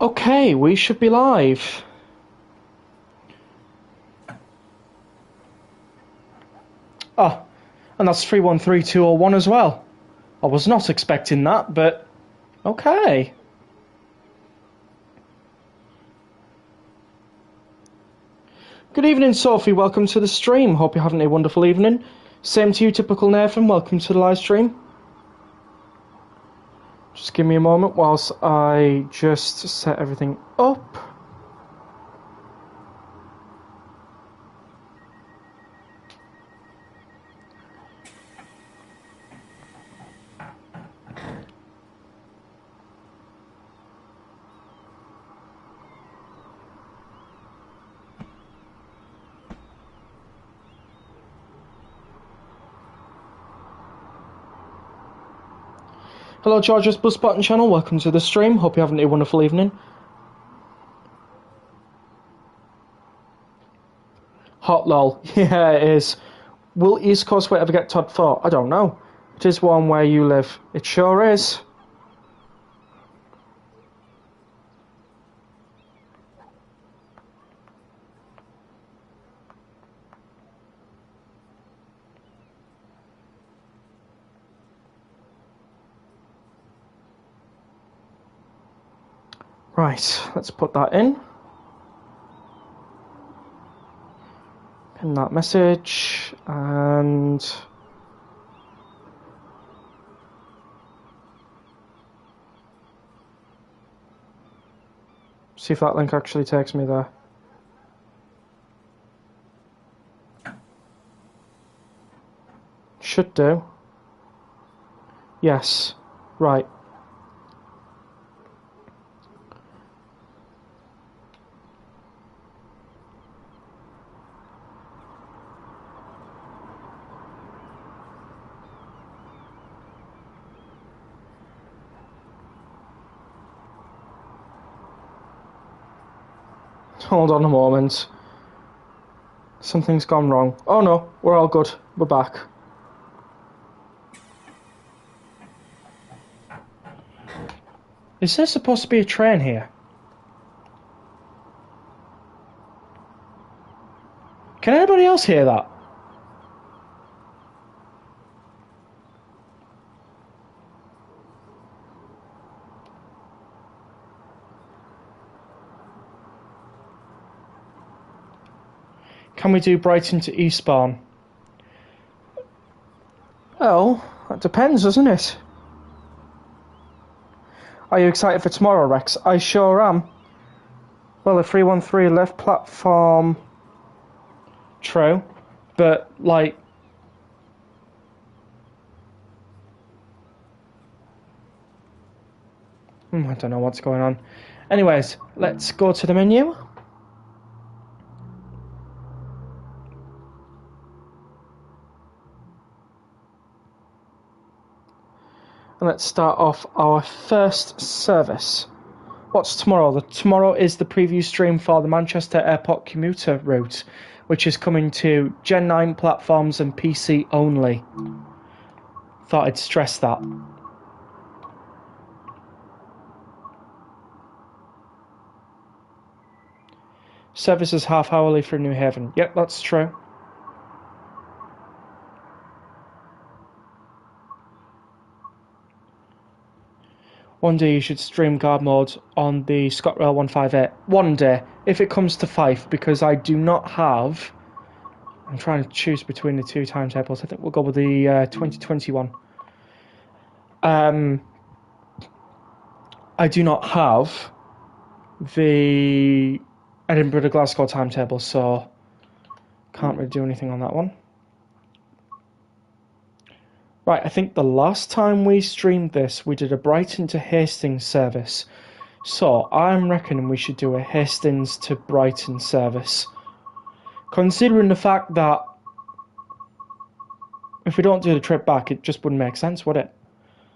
Okay, we should be live. Oh, and that's 313201 as well. I was not expecting that, but okay. Good evening, Sophie. Welcome to the stream. Hope you're having a wonderful evening. Same to you, typical Nathan. Welcome to the live stream. Just give me a moment whilst I just set everything up. Hello, George's Bus Button channel. Welcome to the stream. Hope you're having a wonderful evening. Hot lol. Yeah, it is. Will East Coastway ever get Todd 4? I don't know. It is one where you live. It sure is. Right, let's put that in. Pin that message and see if that link actually takes me there. Should do. Yes. Right. Hold on a moment. Something's gone wrong. Oh no, we're all good. We're back. Is there supposed to be a train here? Can anybody else hear that? Can we do Brighton to Eastbourne? Well, that depends, doesn't it? Are you excited for tomorrow, Rex? I sure am. Well, the 313 left platform... True. But, like... I don't know what's going on. Anyways, let's go to the menu. And let's start off our first service. What's tomorrow? Tomorrow is the preview stream for the Manchester Airport commuter route, which is coming to Gen 9 platforms and PC only. Thought I'd stress that. Service is half hourly for New Haven. Yep, that's true. One day you should stream guard mode on the ScotRail 158. One day, if it comes to Fife, because I do not have... I'm trying to choose between the two timetables. I think we'll go with the 2021. I do not have the Edinburgh to Glasgow timetable, so can't really do anything on that one. Right, I think the last time we streamed this, we did a Brighton to Hastings service. So, I'm reckoning we should do a Hastings to Brighton service. Considering the fact that if we don't do the trip back, it just wouldn't make sense, would it?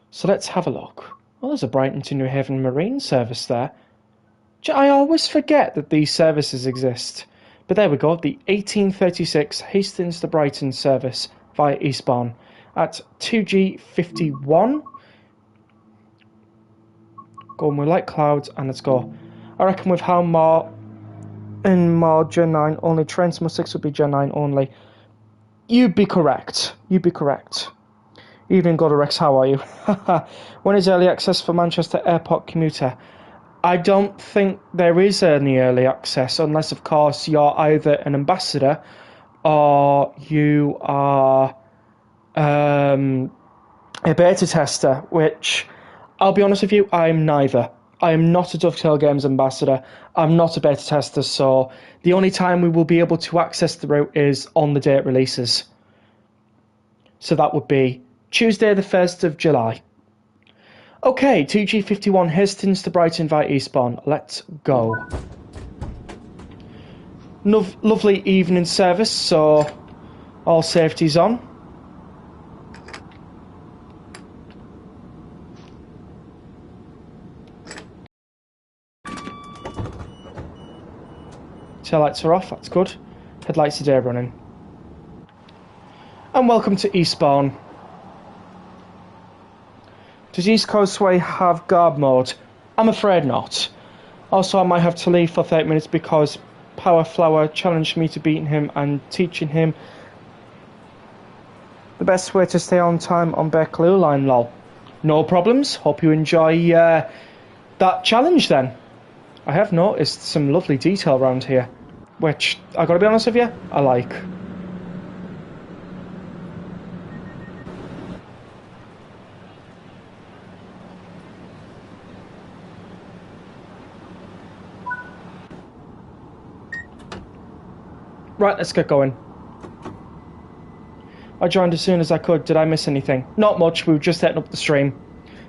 So let's have a look. Well, there's a Brighton to New Haven Marine service there. I always forget that these services exist. But there we go, the 1836 Hastings to Brighton service via Eastbourne. At 2G51. Going with light clouds, and let's go. I reckon with how more Gen 9 only, Train Sim 6 would be Gen 9 only. You'd be correct. Evening Godorex, how are you? When is early access for Manchester Airport commuter? I don't think there is any early access, unless, of course, you're either an ambassador or you are a beta tester, which, I'll be honest with you, I'm neither. I am not a Dovetail Games ambassador. I'm not a beta tester, so the only time we will be able to access the route is on the date releases. So that would be Tuesday the 1st of July. Okay, 2G51 Hastings to Brighton via Eastbourne. Let's go. Lovely evening service, so all safety's on. Taillights are off, that's good. Headlights today running. And welcome to Eastbourne. Does East Coastway have guard mode? I'm afraid not. Also, I might have to leave for 30 minutes because Power Flower challenged me to beating him and teaching him the best way to stay on time on Berkeley line, lol. No problems. Hope you enjoy that challenge then. I have noticed some lovely detail around here, which, I gotta be honest with you, I like. Right, let's get going. I joined as soon as I could. Did I miss anything? Not much, we were just setting up the stream.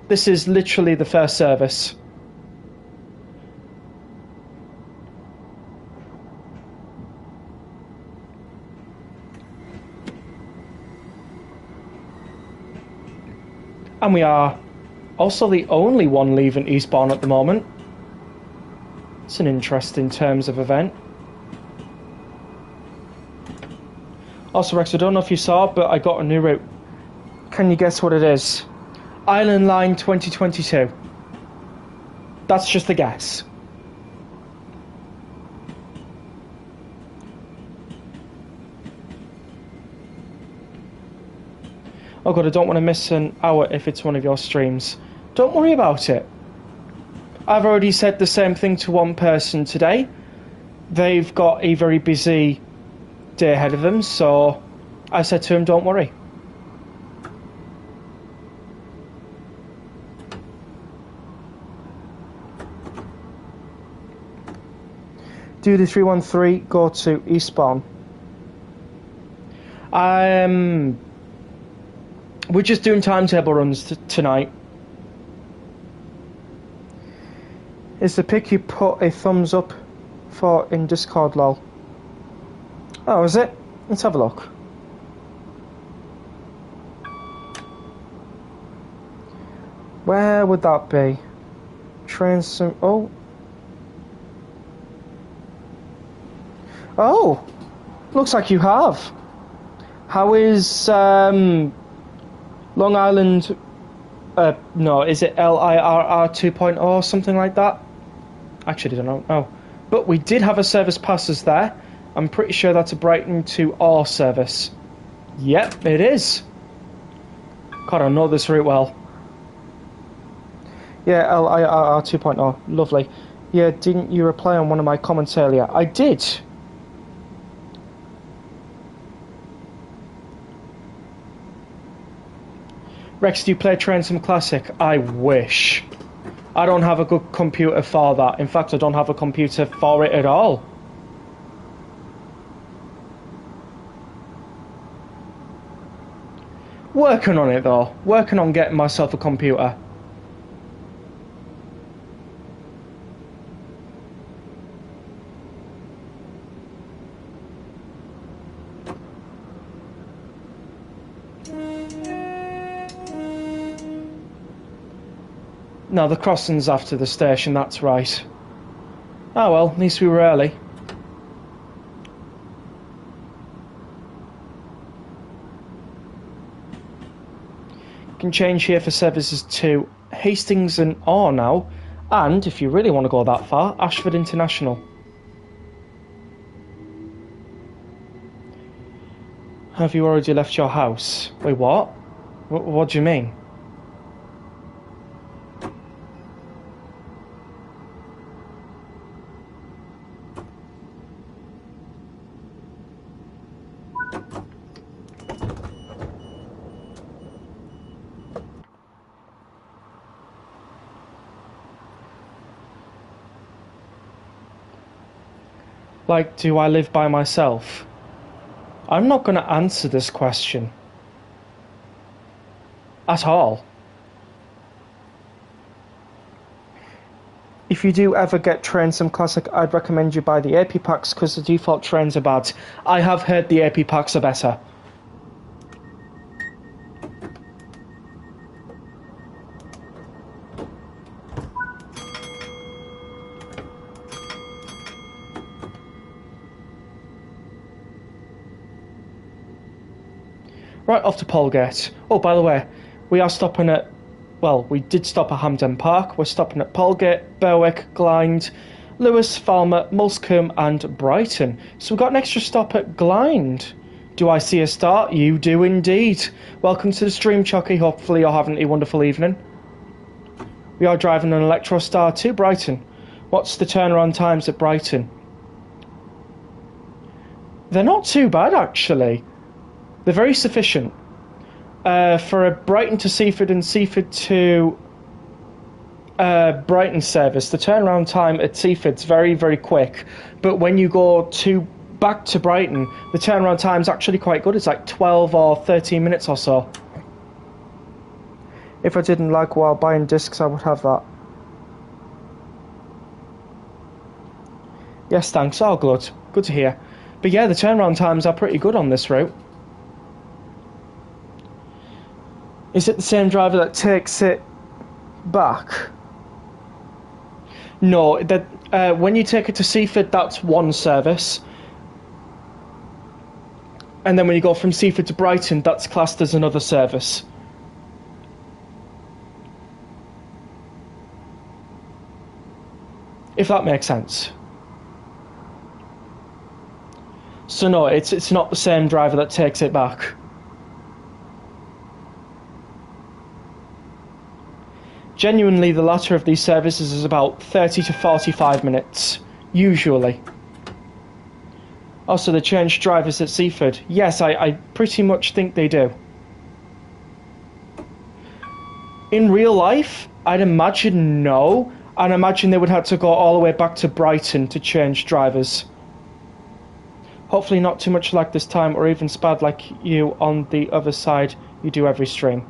This is literally the first service. And we are also the only one leaving Eastbourne at the moment. It's an interesting terms of event. Also, Rex, I don't know if you saw, but I got a new route. Can you guess what it is? Island Line 2022. That's just a guess. Oh god, I don't want to miss an hour if it's one of your streams. Don't worry about it. I've already said the same thing to one person today. They've got a very busy day ahead of them, so I said to him, don't worry. Do the 313, go to Eastbourne. We're just doing timetable runs tonight. Is the pic you put a thumbs up for in Discord, lol? Oh, is it? Let's have a look. Where would that be? Train some... Oh. Oh! Looks like you have. How is, Long Island... no, is it LIRR 2.0 or something like that? Actually, I don't know. Oh. But we did have a service passes there. I'm pretty sure that's a Brighton to Orr service. Yep, it is. God, I know this route well. Yeah, LIRR 2.0. Lovely. Yeah, didn't you reply on one of my comments earlier? I did. Rex, do you play Train Sim Classic? I wish. I don't have a good computer for that. In fact, I don't have a computer for it at all. Working on it though. Working on getting myself a computer. No, the crossing's after the station, that's right. Oh well, at least we were early. Can change here for services to Hastings and Orr now. And, if you really want to go that far, Ashford International. Have you already left your house? Wait, what? What do you mean? Like, do I live by myself? I'm not going to answer this question. At all. If you do ever get Train Sim Classic, I'd recommend you buy the AP packs because the default trains are bad. I have heard the AP packs are better. Right off to Polgate. Oh, by the way, we are stopping at... Well, we did stop at Hampden Park. We're stopping at Polgate, Berwick, Glynde, Lewis, Falmer, Mulscombe and Brighton. So we've got an extra stop at Glynde. Do I see a start? You do indeed. Welcome to the stream, Chucky. Hopefully you're having a wonderful evening. We are driving an Electrostar to Brighton. What's the turnaround times at Brighton? They're not too bad, actually. They're very sufficient. For a Brighton to Seaford and Seaford to Brighton service, the turnaround time at Seaford's very, very quick. But when you go back to Brighton, the turnaround time's actually quite good. It's like 12 or 13 minutes or so. If I didn't like while buying discs, I would have that. Yes, thanks. All good. Good to hear. But yeah, the turnaround times are pretty good on this route. Is it the same driver that takes it back? No, that when you take it to Seaford, that's one service. And then when you go from Seaford to Brighton, that's classed as another service. If that makes sense. So no, it's not the same driver that takes it back. Genuinely, the latter of these services is about 30 to 45 minutes, usually. Also, they change drivers at Seaford. Yes, I pretty much think they do. In real life, I'd imagine no. I'd imagine they would have to go all the way back to Brighton to change drivers. Hopefully not too much like this time, or even spad like you on the other side you do every stream.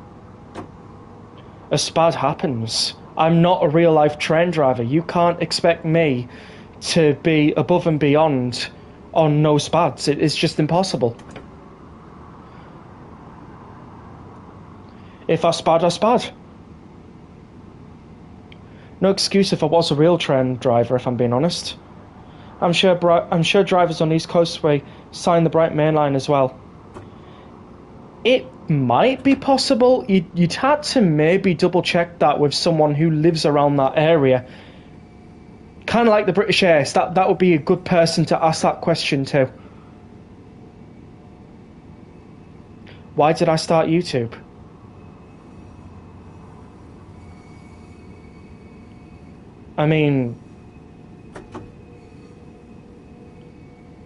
A spad happens. I'm not a real-life train driver. You can't expect me to be above and beyond on no spads. It's just impossible. If I spad, I spad. No excuse if I was a real train driver, if I'm being honest. I'm sure drivers on East Coastway sign the Bright Main Line as well. It might be possible. You'd have to maybe double check that with someone who lives around that area. Kind of like the British Airways. That would be a good person to ask that question to. Why did I start YouTube? I mean,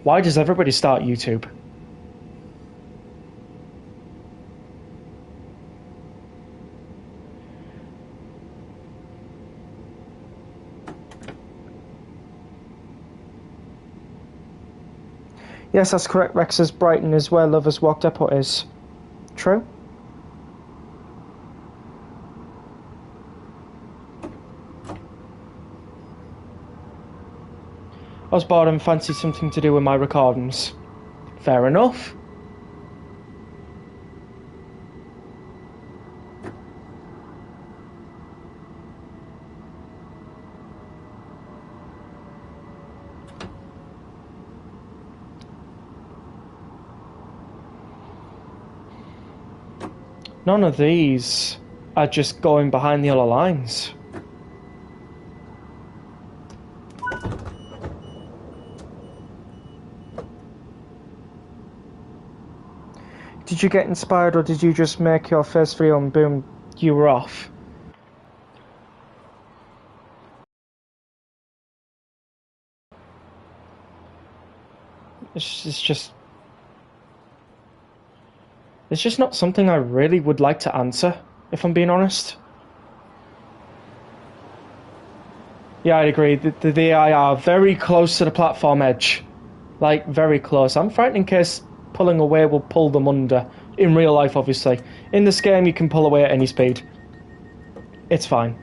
why does everybody start YouTube? Yes, that's correct. Rex says Brighton is where Lovers Walk Depot is. True. I was bored and fancied something to do with my recordings. Fair enough. None of these are just going behind the yellow lines. Did you get inspired, or did you just make your first video and boom, you were off? It's just not something I really would like to answer, if I'm being honest. Yeah, I'd agree. The AI are very close to the platform edge. Like, very close. I'm frightened in case pulling away will pull them under. In real life, obviously. In this game, you can pull away at any speed. It's fine.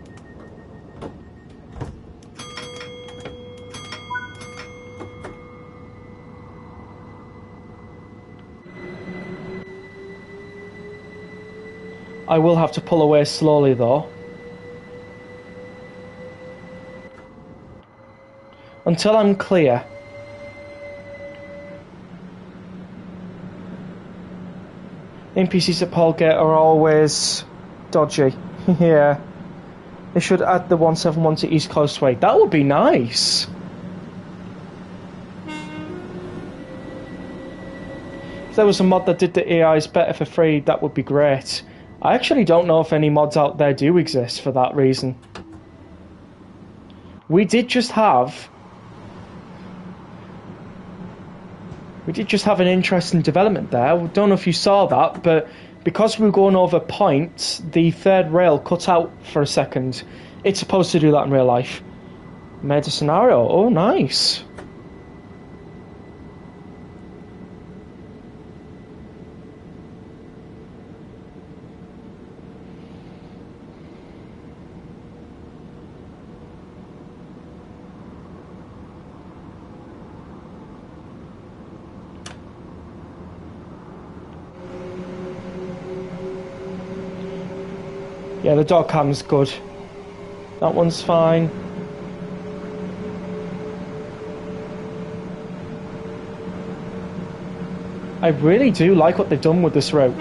I will have to pull away slowly, though. Until I'm clear. NPCs at Polegate are always dodgy. Yeah. They should add the 171 to East Coastway. That would be nice. If there was a mod that did the AIs better for free, that would be great. I actually don't know if any mods out there do exist for that reason. We did just have an interesting development there. I don't know if you saw that, but because we were going over points, the third rail cut out for a second. It's supposed to do that in real life. Made a scenario. Oh, nice. Yeah, the dog cam's good. That one's fine. I really do like what they've done with this route.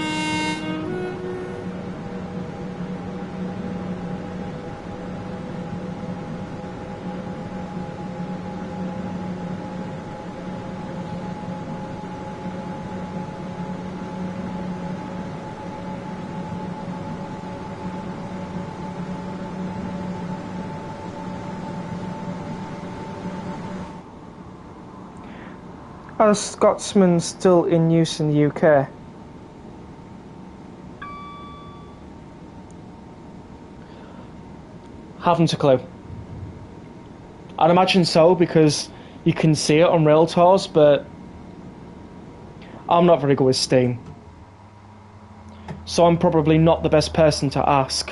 Are Scotsmen still in use in the UK? Haven't a clue. I'd imagine so, because you can see it on rail tours, but I'm not very good with Steam. So I'm probably not the best person to ask.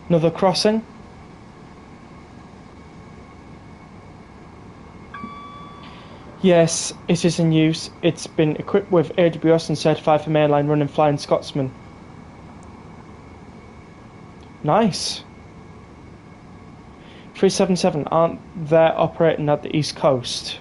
Another crossing. Yes, it is in use. It's been equipped with AWS and certified for mainline running flying Scotsman. Nice. 377 aren't they operating at the East Coast?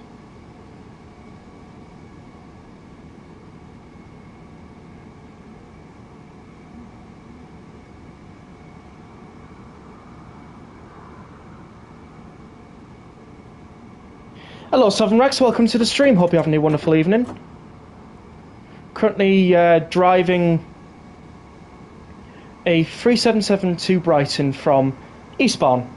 Hello Southern Rex, welcome to the stream. Hope you're having a wonderful evening. Currently driving a 377 to Brighton from Eastbourne.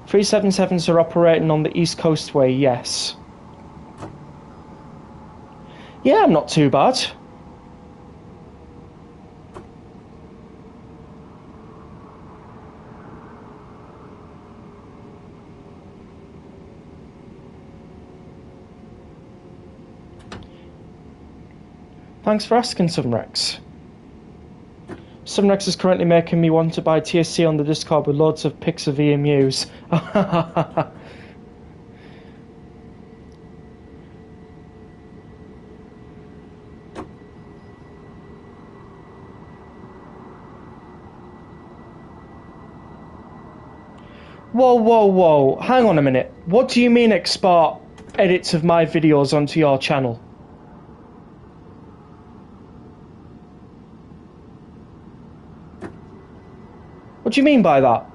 Three 777s are operating on the East Coastway, yes. Yeah, I'm not too bad. Thanks for asking, Sunrex. Sunrex is currently making me want to buy TSC on the Discord with loads of pics of EMUs. Whoa, whoa, whoa. Hang on a minute. What do you mean export edits of my videos onto your channel? What do you mean by that?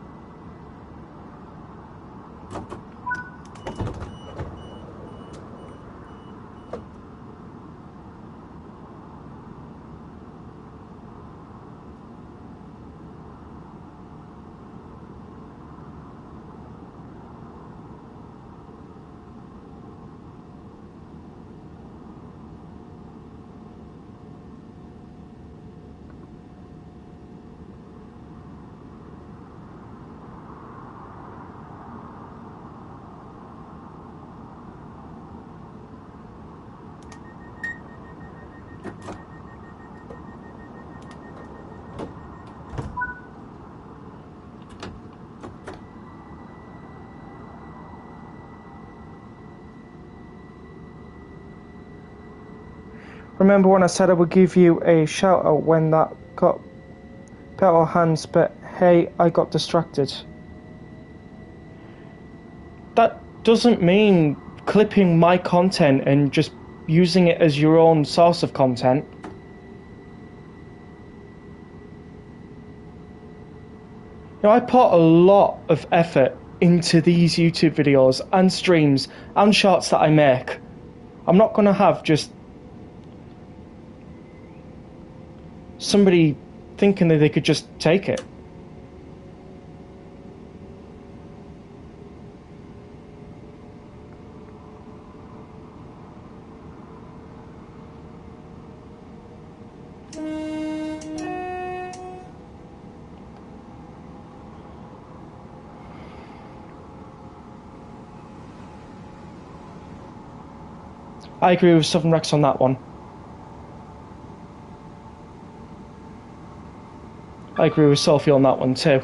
Remember when I said I would give you a shout out when that got better hands, but hey, I got distracted. That doesn't mean clipping my content and just using it as your own source of content. You know, I put a lot of effort into these YouTube videos and streams and shorts that I make. I'm not going to have just somebody thinking that they could just take it. I agree with Southern Rex on that one. I agree with Sophie on that one too.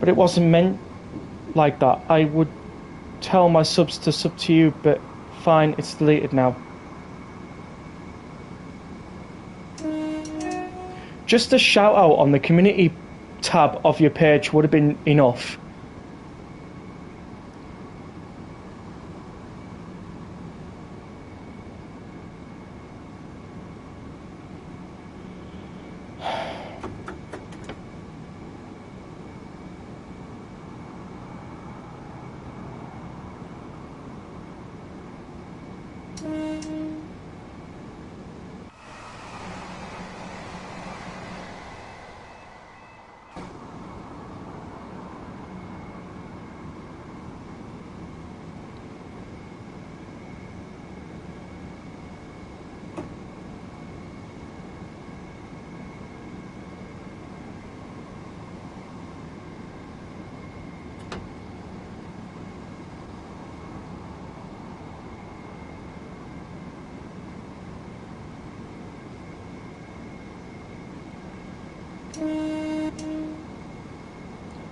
But it wasn't meant like that. I would tell my subs to sub to you, but fine, it's deleted now. Just a shout out on the community tab of your page would have been enough.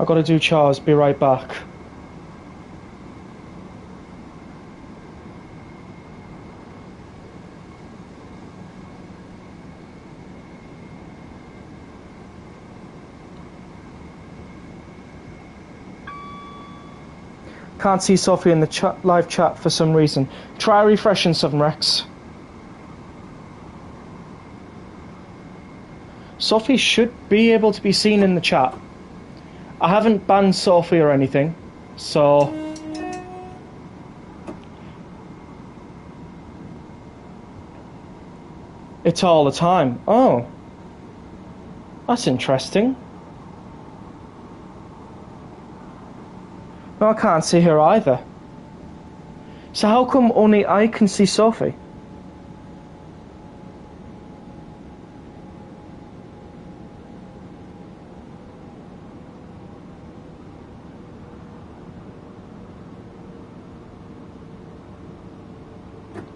I've got to do chores, be right back. Can't see Sophie in the live chat for some reason. Try refreshing Southern Rex. Sophie should be able to be seen in the chat. I haven't banned Sophie or anything. So it's all the time. Oh, that's interesting. No, I can't see her either. So how come only I can see Sophie?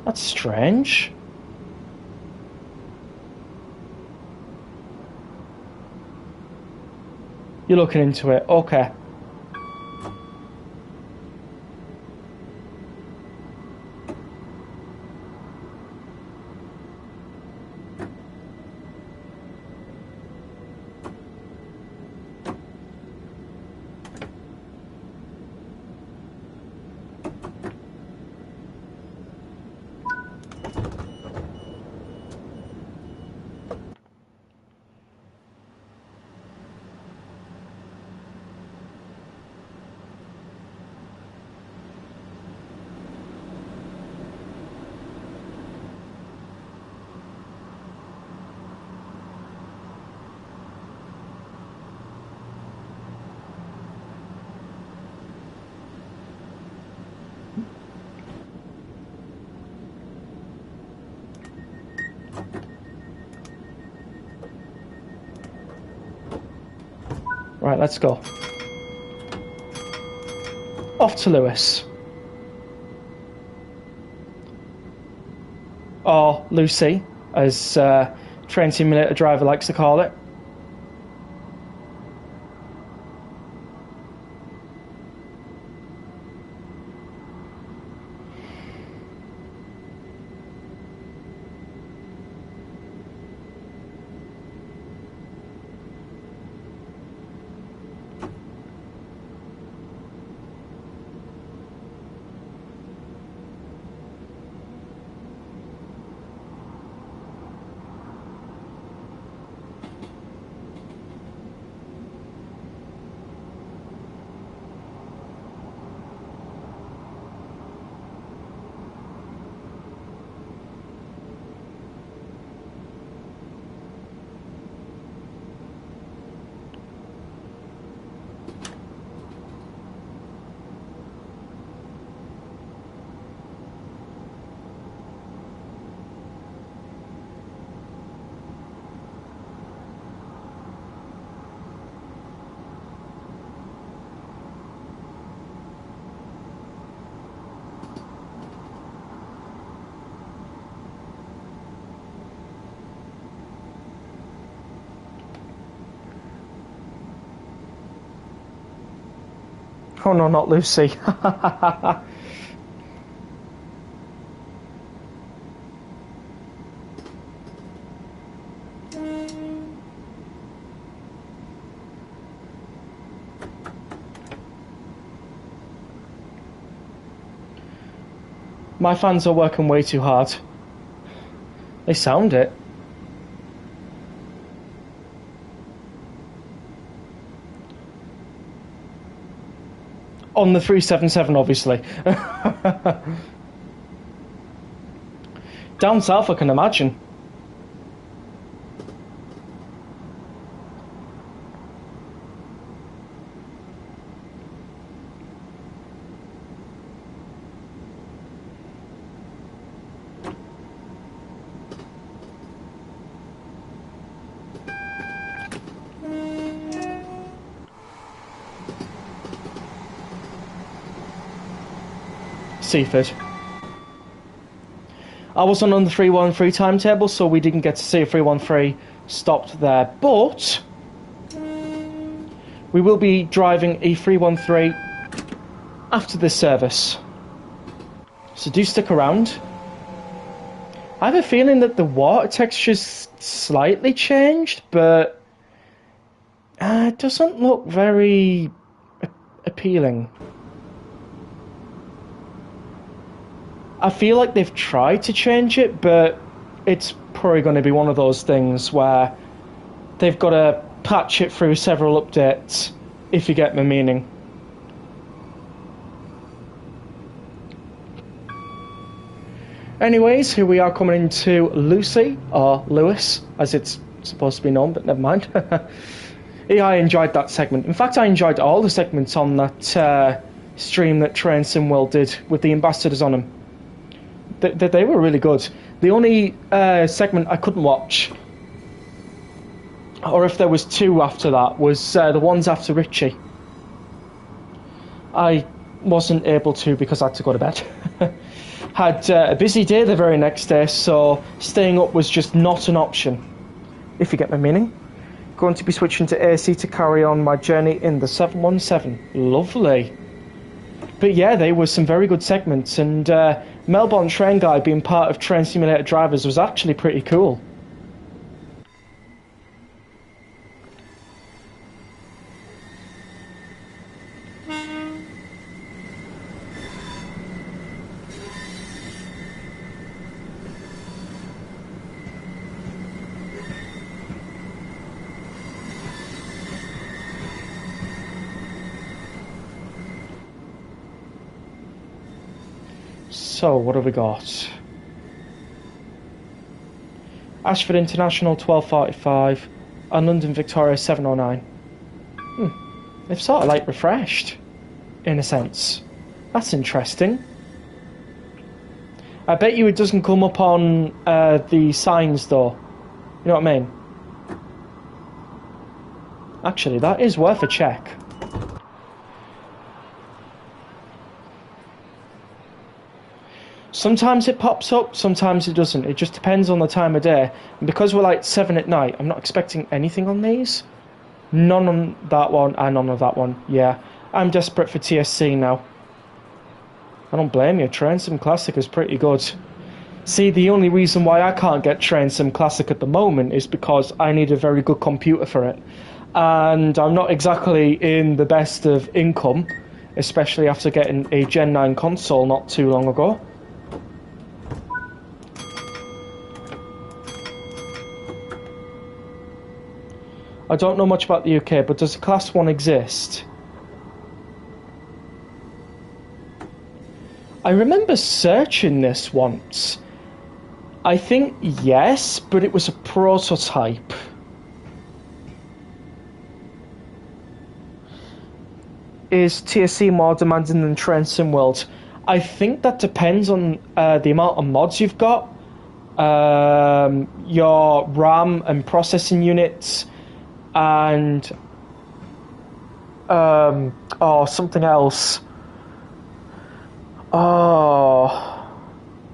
That's strange. You're looking into it. Okay. Right, let's go. Off to Lewis. Or Lucy, as Train Simulator Driver likes to call it. Oh no, not Lucy. My fans are working way too hard. They sound it. On the 377, obviously. Down south, I can imagine. Seaford. I wasn't on the 313 timetable, so we didn't get to see a 313 stopped there, but we will be driving a 313 after this service, so do stick around. I have a feeling that the water texture's slightly changed, but it doesn't look very appealing. I feel like they've tried to change it, but it's probably going to be one of those things where they've got to patch it through several updates, if you get my meaning. Anyways, here we are coming into Lucy, or Lewis, as it's supposed to be known, but never mind. Yeah, I enjoyed that segment. In fact, I enjoyed all the segments on that stream that Train Simwell did with the ambassadors on them. They were really good. The only segment I couldn't watch, or if there was two after that, was the ones after Richie. I wasn't able to because I had to go to bed. Had a busy day the very next day, so staying up was just not an option, if you get my meaning. Going to be switching to AC to carry on my journey in the 717. Lovely. But yeah, they were some very good segments, and Melbourne Train Guy being part of Train Simulator Drivers was actually pretty cool. So, what have we got? Ashford International 12:45 and London Victoria 7:09. They've sort of like refreshed, in a sense. That's interesting. I bet you it doesn't come up on the signs though. You know what I mean? Actually, that is worth a check. Sometimes it pops up, sometimes it doesn't. It just depends on the time of day. And because we're like 7 at night, I'm not expecting anything on these. None on that one, and none on that one. Yeah, I'm desperate for TSC now. I don't blame you. Train Sim Classic is pretty good. See, the only reason why I can't get Train Sim Classic at the moment is because I need a very good computer for it. And I'm not exactly in the best of income, especially after getting a Gen 9 console not too long ago. I don't know much about the UK, but does a Class 1 exist? I remember searching this once. I think yes, but it was a prototype. Is TSC more demanding than Train Sim World? I think that depends on the amount of mods you've got, your RAM and processing units, and something else.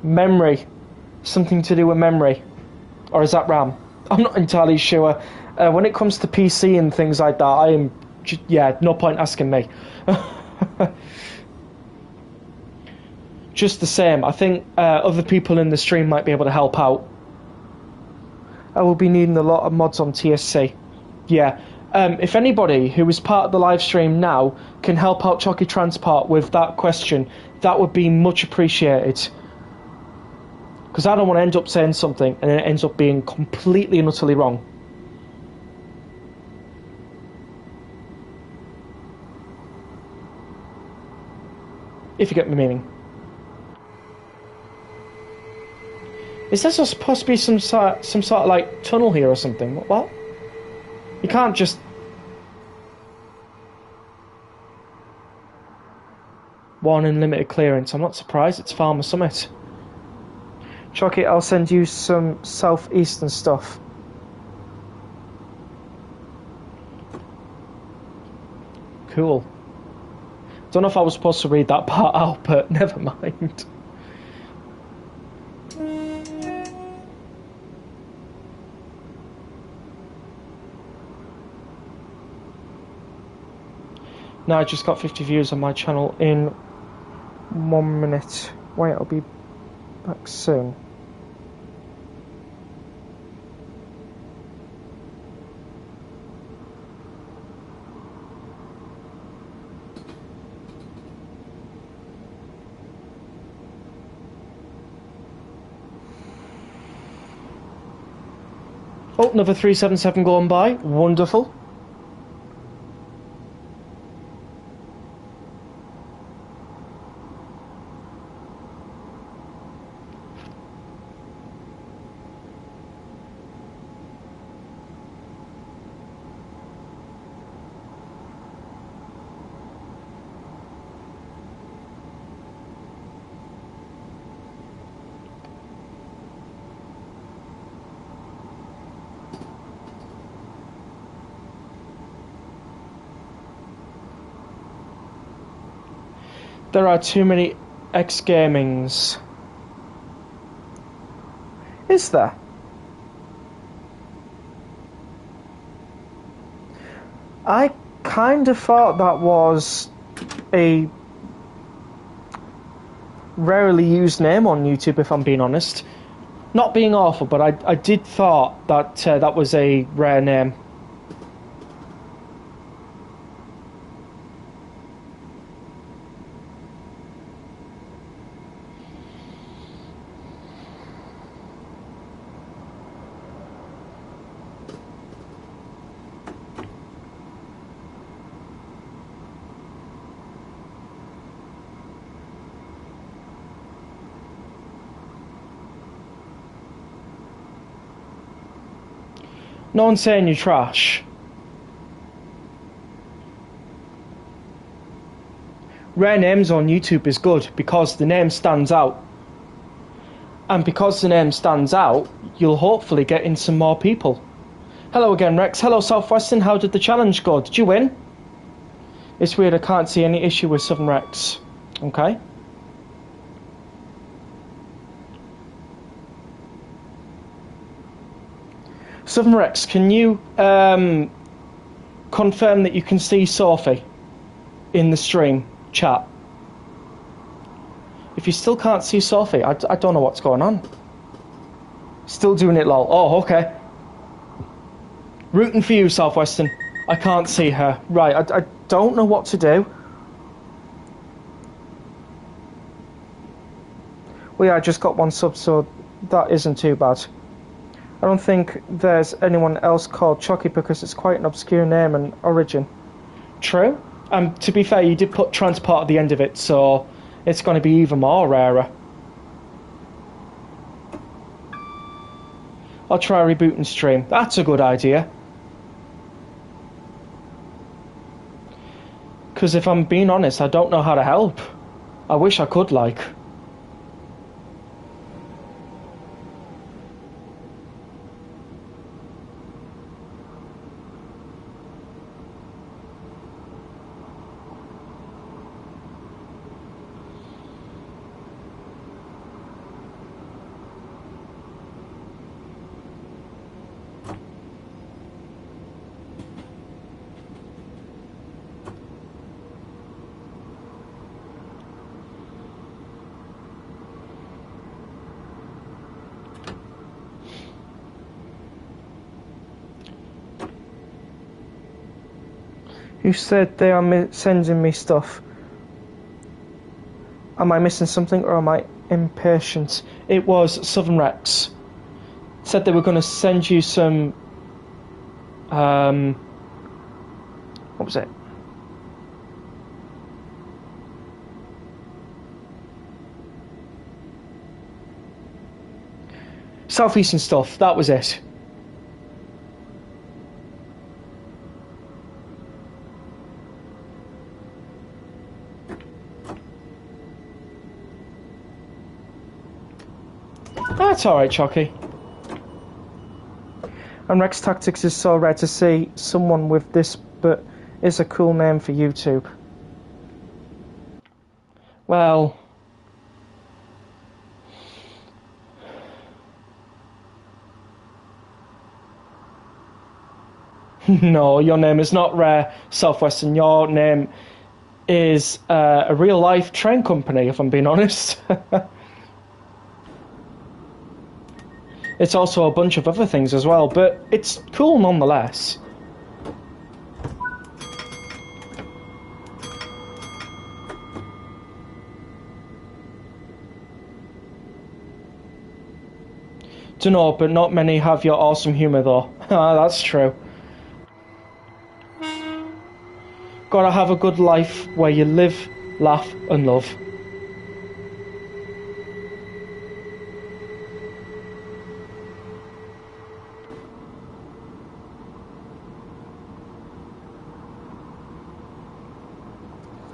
Memory. Something to do with memory. Or is that RAM? I'm not entirely sure. When it comes to PC and things like that, I am... yeah, no point asking me. Just the same, I think other people in the stream might be able to help out. I will be needing a lot of mods on TSC. Yeah. If anybody who is part of the live stream now can help out Chalky Transport with that question, that would be much appreciated. Because I don't want to end up saying something and it ends up being completely and utterly wrong. If you get my meaning. Is there supposed to be some sort of like tunnel here or something? What? You can't just... Warning, limited clearance. I'm not surprised it's Farmer Summit. Chalky, I'll send you some southeastern stuff. Cool. Don't know if I was supposed to read that part out, but never mind. Now I just got 50 views on my channel in 1 minute. Wait, I'll be back soon. Oh, another 377 going by. Wonderful. There are too many X-Gamings. Is there? I kind of thought that was a rarely used name on YouTube, if I'm being honest. Not being awful, but I did thought that that was a rare name. No one's saying you're trash. Rare names on YouTube is good because the name stands out. And because the name stands out, you'll hopefully get in some more people. Hello again, Rex. Hello, Southwestern. How did the challenge go? Did you win? It's weird, I can't see any issue with Southern Rex. Okay. Southern Rex, can you confirm that you can see Sophie in the stream chat? If you still can't see Sophie, I don't know what's going on. Still doing it, lol. Oh, okay. Rooting for you, Southwestern. I can't see her. Right, I don't know what to do. Well, yeah, I just got one sub, so that isn't too bad. I don't think there's anyone else called Chucky because it's quite an obscure name and origin. True. To be fair, you did put transport at the end of it, so it's going to be even more rarer. I'll try rebooting stream. That's a good idea. Because if I'm being honest, I don't know how to help. I wish I could, like. You said they are sending me stuff. Am I missing something or am I impatient? It was Southern Rex. Said they were going to send you some... what was it? Southeastern stuff, that was it. That's alright, Chucky. And Rex Tactics is so rare to see someone with this, but is a cool name for YouTube. Well... No, your name is not rare, Southwestern. Your name is a real-life train company, if I'm being honest. It's also a bunch of other things as well, but it's cool nonetheless. Dunno, but not many have your awesome humour though. That's true. Gotta have a good life where you live, laugh and love.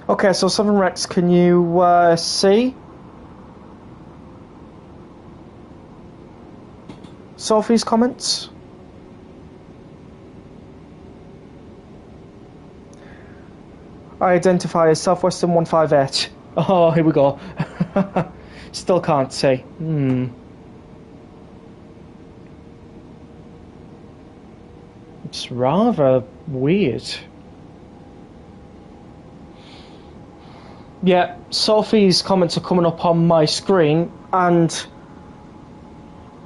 Okay, so Southern Rex, can you see Sophie's comments? I identify as Southwestern 158. Oh, here we go. Still can't see. It's rather weird. Yeah, Sophie's comments are coming up on my screen and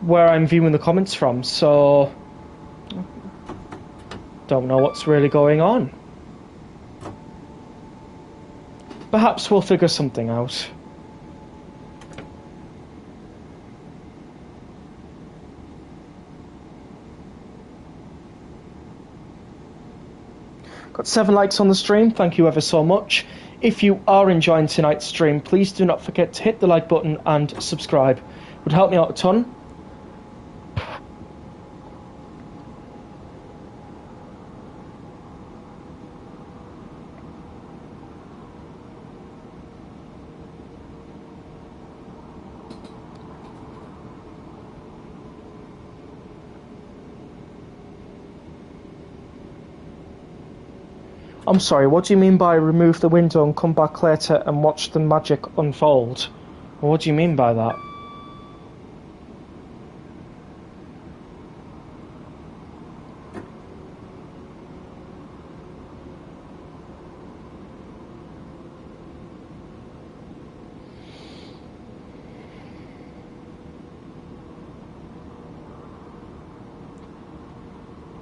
where I'm viewing the comments from, so don't know what's really going on. Perhaps we'll figure something out. Got 7 likes on the stream, thank you ever so much. If you are enjoying tonight's stream, please do not forget to hit the like button and subscribe. It would help me out a ton. I'm sorry, what do you mean by remove the window and come back later and watch the magic unfold? What do you mean by that?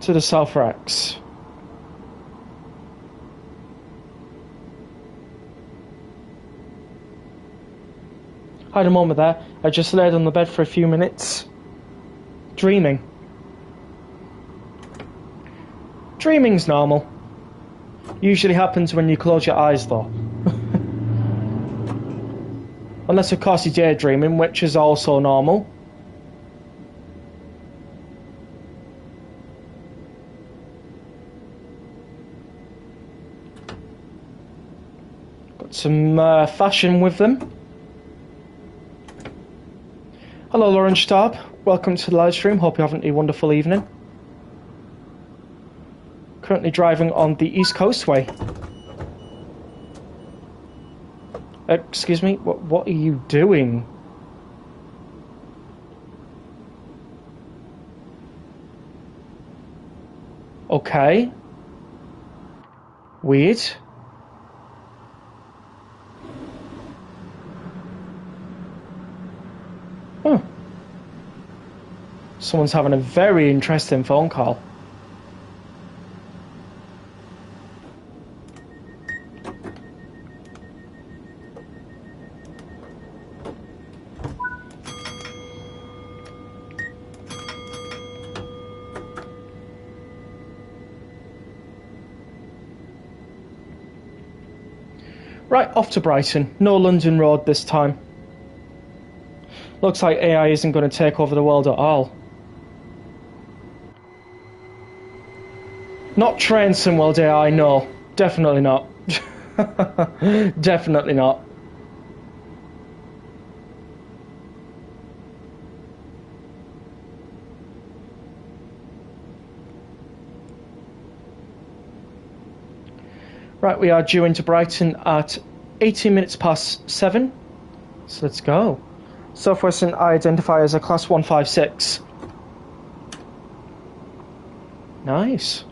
To the South Rex. Had a moment there. I just laid on the bed for a few minutes. Dreaming. Dreaming's normal. Usually happens when you close your eyes though. Unless of course you're daydreaming, which is also normal. Got some fashion with them. Hello Lauren Staub, welcome to the live stream, hope you're having a wonderful evening. Currently driving on the East Coastway. Excuse me, what are you doing? Okay. Weird. Huh. Someone's having a very interesting phone call. Right, off to Brighton. No London Road this time. Looks like AI isn't going to take over the world at all. Not train SimWorld AI, no. Definitely not. Definitely not. Right, we are due into Brighton at 18 minutes past 7. So let's go. Southwestern I identify as a class 156. Nice.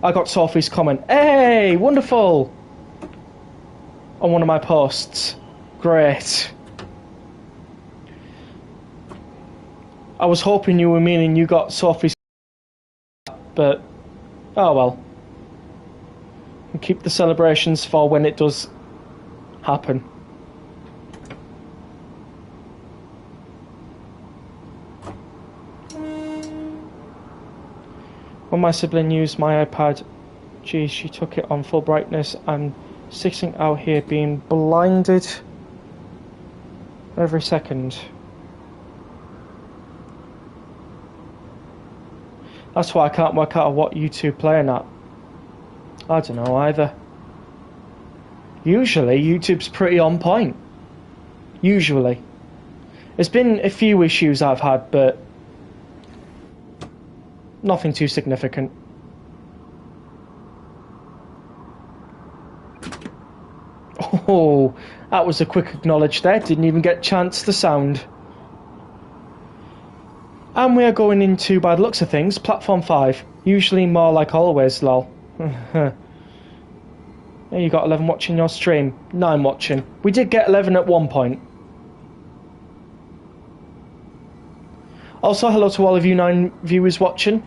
I got Sophie's comment. Hey, wonderful! On one of my posts. Great. I was hoping you were meaning you got Sophie's, but oh well. Keep the celebrations for when it does happen. When my sibling used my iPad, geez, she took it on full brightness. I'm sitting out here being blinded every second. That's why I can't work out what you two playing at. I don't know either. Usually, YouTube's pretty on point. Usually. There's been a few issues I've had, but nothing too significant. Oh, that was a quick acknowledge there. Didn't even get a chance to sound. And we are going into, by the looks of things, Platform 5. Usually more like always, lol. Yeah, you got 11 watching your stream. 9 watching. We did get 11 at one point. Also, hello to all of you 9 viewers watching.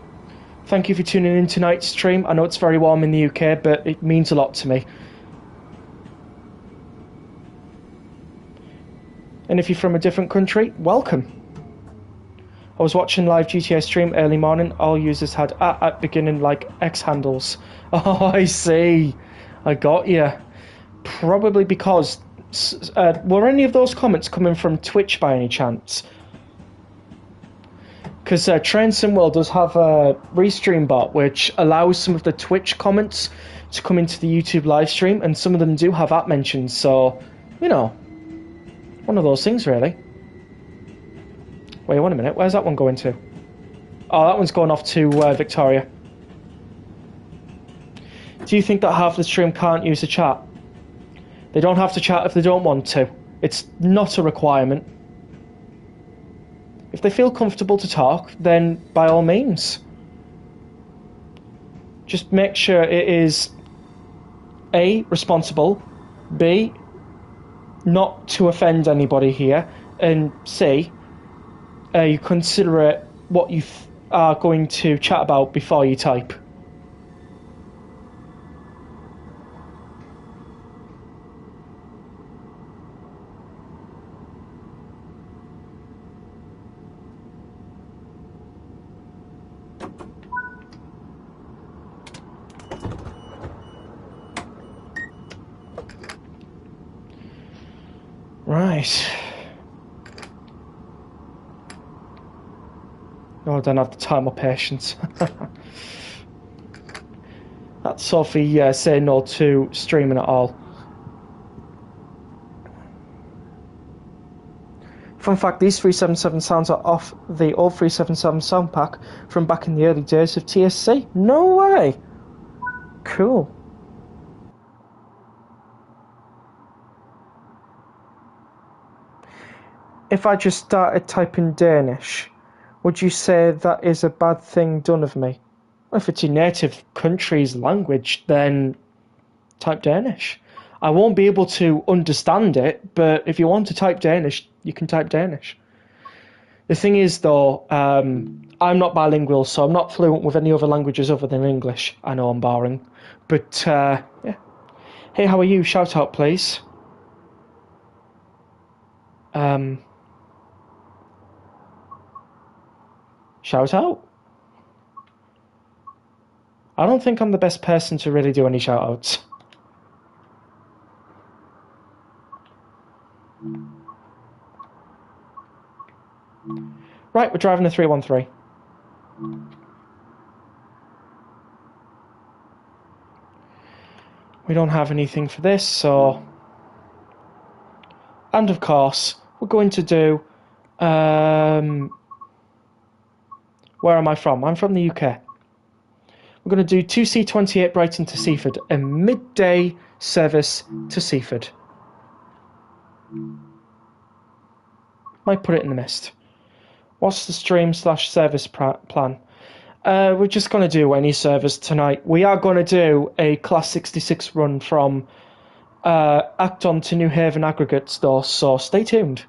Thank you for tuning in tonight's stream. I know it's very warm in the UK, but it means a lot to me. And if you're from a different country, welcome. I was watching live GTA stream early morning. All users had at beginning like X handles. Oh, I see. I got you. Probably because... were any of those comments coming from Twitch by any chance? Because Train Simworld does have a restream bot which allows some of the Twitch comments to come into the YouTube live stream, and some of them do have at mentions, so, you know, one of those things, really. Wait, wait a minute, where's that one going to? Oh, that one's going off to Victoria. Do you think that half the stream can't use the chat? They don't have to chat if they don't want to. It's not a requirement. If they feel comfortable to talk, then by all means. Just make sure it is A, responsible, B, not to offend anybody here, and C, you consider it what you are going to chat about before you type. Right. Oh, I don't have the time or patience. That's Sophie saying no to streaming at all. Fun fact, these 377 sounds are off the old 377 sound pack from back in the early days of TSC. No way! Cool. If I just started typing Danish, would you say that is a bad thing done of me? Well, if it's your native country's language, then type Danish. I won't be able to understand it, but if you want to type Danish, you can type Danish. The thing is, though, I'm not bilingual, so I'm not fluent with any other languages other than English. I know I'm boring, but yeah. Hey, how are you? Shout out, please. Shout out? I don't think I'm the best person to really do any shout outs. Right, we're driving a 313. We don't have anything for this, so... And of course, we're going to do... Where am I from? I'm from the UK. We're going to do 2C28 Brighton to Seaford, a midday service to Seaford. Might put it in the mist. What's the stream/service plan? We're just going to do any service tonight. We are going to do a Class 66 run from Acton to New Haven aggregates though, so stay tuned.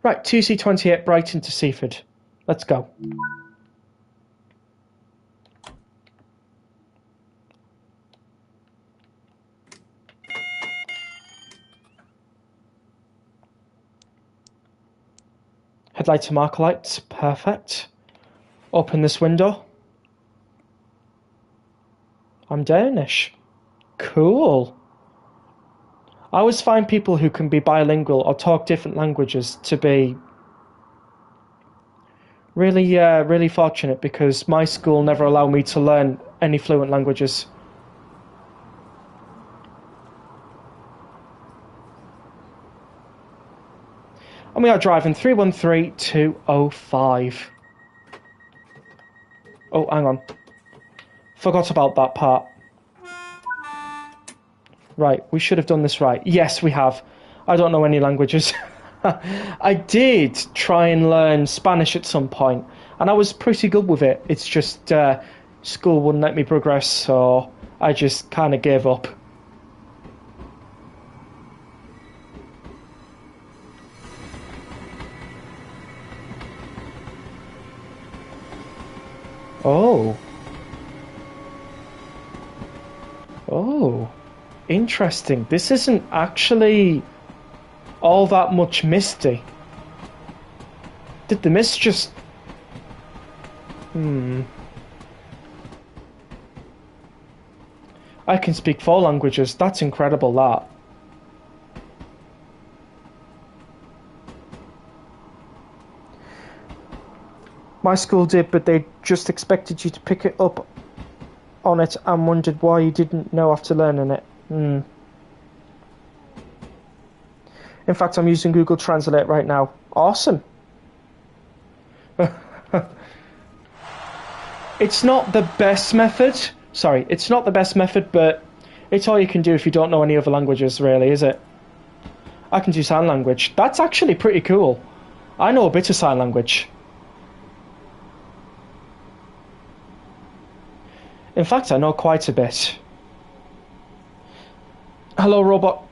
Right, 2C28 Brighton to Seaford. Let's go. Headlights and marker lights, perfect. Open this window. I'm Danish. Cool. I always find people who can be bilingual or talk different languages to be really, really fortunate, because my school never allowed me to learn any fluent languages. And we are driving 313205. Oh, hang on. Forgot about that part. Right, we should have done this right. Yes, we have. I don't know any languages. I did try and learn Spanish at some point, and I was pretty good with it. It's just school wouldn't let me progress, so I just kind of gave up. Oh. Oh. Interesting. This isn't actually all that much misty. Did the mist just... I can speak 4 languages. That's incredible, that. My school did, but they just expected you to pick it up on it and wondered why you didn't know after learning it. In fact, I'm using Google Translate right now. Awesome. It's not the best method. Sorry, it's not the best method, but it's all you can do if you don't know any other languages, really, is it? I can do sign language. That's actually pretty cool. I know a bit of sign language. In fact, I know quite a bit. Hello, Robot.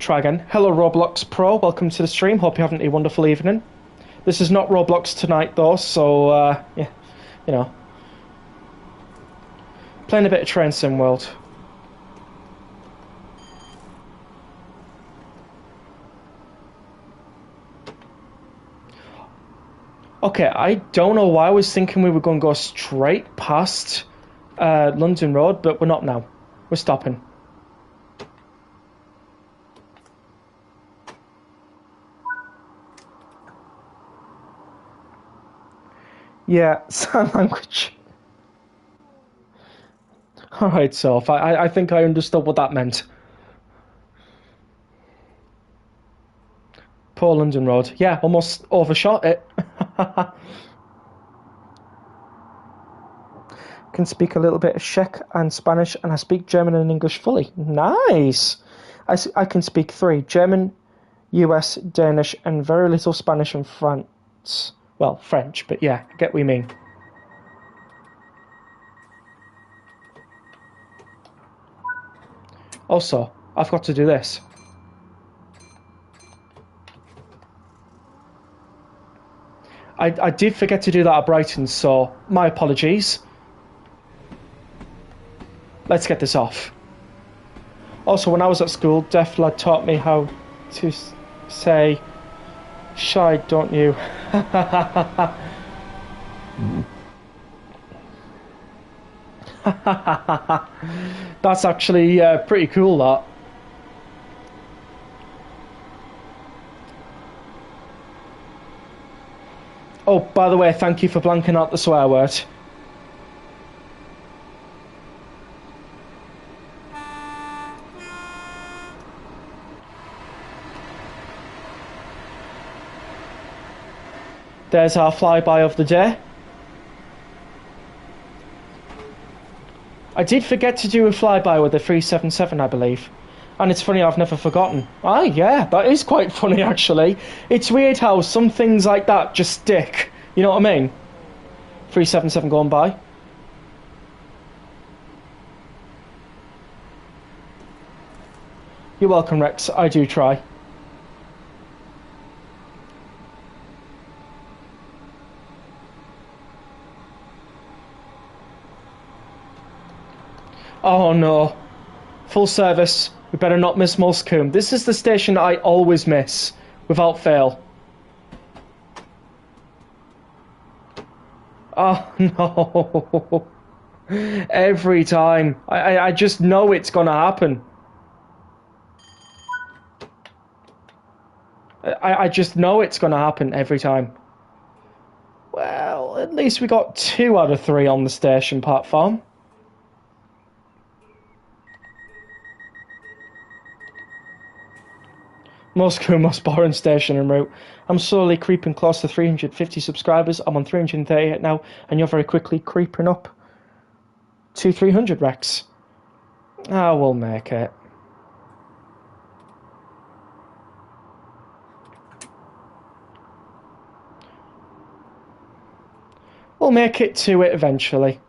Try again. Hello, Roblox Pro. Welcome to the stream. Hope you're having a wonderful evening. This is not Roblox tonight, though, so, yeah, you know. Playing a bit of Train Sim World. Okay, I don't know why I was thinking we were going to go straight past London Road, but we're not now. We're stopping. Yeah, sign language. Alright, so I think I understood what that meant. Poor London Road. Yeah, almost overshot it. Can speak a little bit of Czech and Spanish, and I speak German and English fully. Nice! I can speak 3. German, US, Danish, and very little Spanish and France. Well, French, but yeah, I get what you mean. Also, I've got to do this. I did forget to do that at Brighton, so my apologies. Let's get this off. Also, when I was at school, Deaf Lad taught me how to say, "Shy, don't you?" That's actually pretty cool, that. Oh, by the way, thank you for blanking out the swear word. There's our flyby of the day. I did forget to do a flyby with the 377, I believe. And it's funny, I've never forgotten. Ah, yeah, that is quite funny, actually. It's weird how some things like that just stick. You know what I mean? 377 going by. You're welcome, Rex. I do try. Oh no. Full service. We better not miss Mulscombe. This is the station I always miss, without fail. Oh no. Every time. I just know it's gonna happen. I just know it's going to happen every time. Well, at least we got 2 out of 3 on the station platform. Moscow, most boring station en route. I'm slowly creeping close to 350 subscribers. I'm on 338 now, and you're very quickly creeping up to 300, Rex. Ah, we'll make it. We'll make it to it eventually.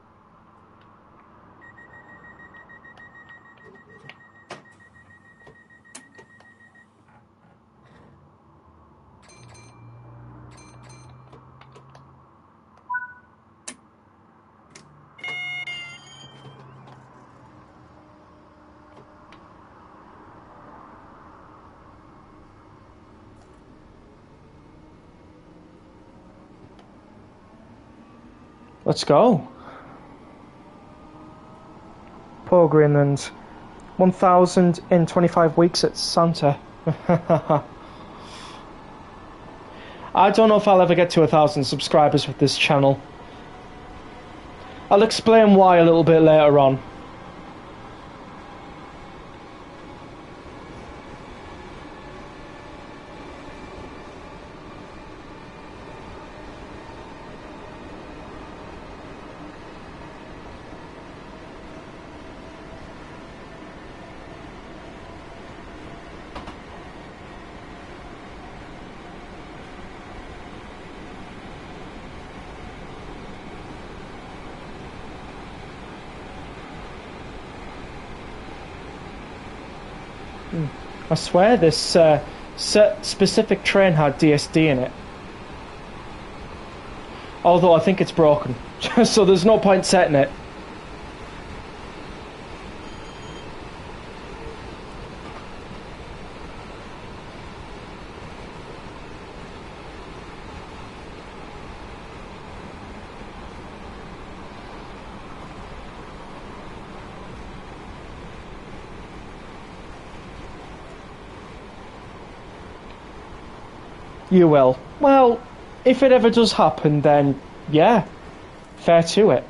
Let's go. Poor Greenland. 1,000 in 25 weeks at Santa. I don't know if I'll ever get to 1,000 subscribers with this channel. I'll explain why a little bit later on. I swear this specific train had DSD in it. Although I think it's broken, so there's no point setting it. You will. Well, if it ever does happen, then yeah, fair to it.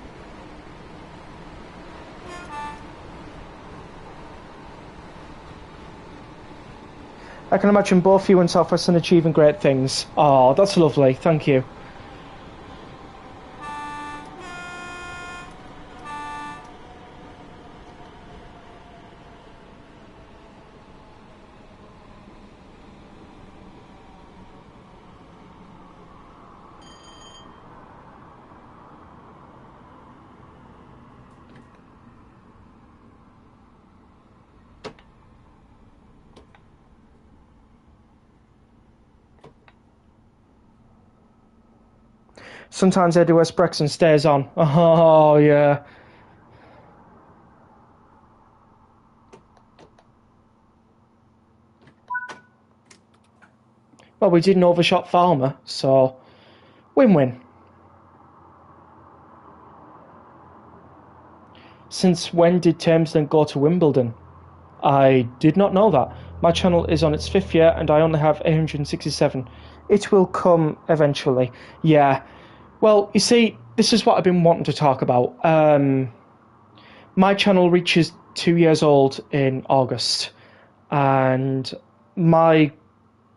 I can imagine both you and Southwestern achieving great things. Oh, that's lovely. Thank you. Sometimes AWS Brexon stays on. Oh, yeah. Well, we didn't overshot Farmer, so win-win. Since when did Thamesden go to Wimbledon? I did not know that. My channel is on its 5th year and I only have 867. It will come eventually. Yeah. Well, you see, this is what I've been wanting to talk about. My channel reaches 2 years old in August, and my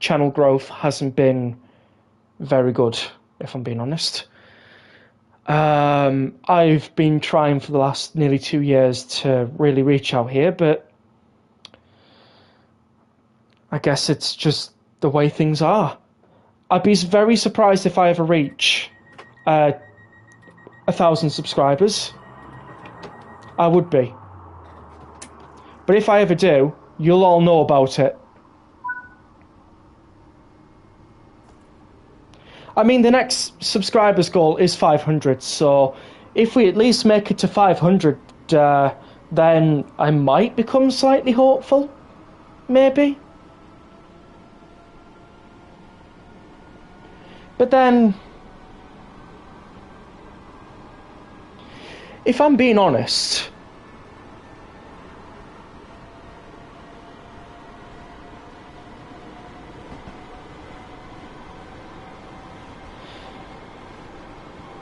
channel growth hasn't been very good, if I'm being honest. I've been trying for the last nearly 2 years to really reach out here, but I guess it's just the way things are. I'd be very surprised if I ever reach 1,000 subscribers. I would be. But if I ever do, you'll all know about it. I mean, the next subscribers goal is 500, so if we at least make it to 500, then I might become slightly hopeful. Maybe. But then, if I'm being honest,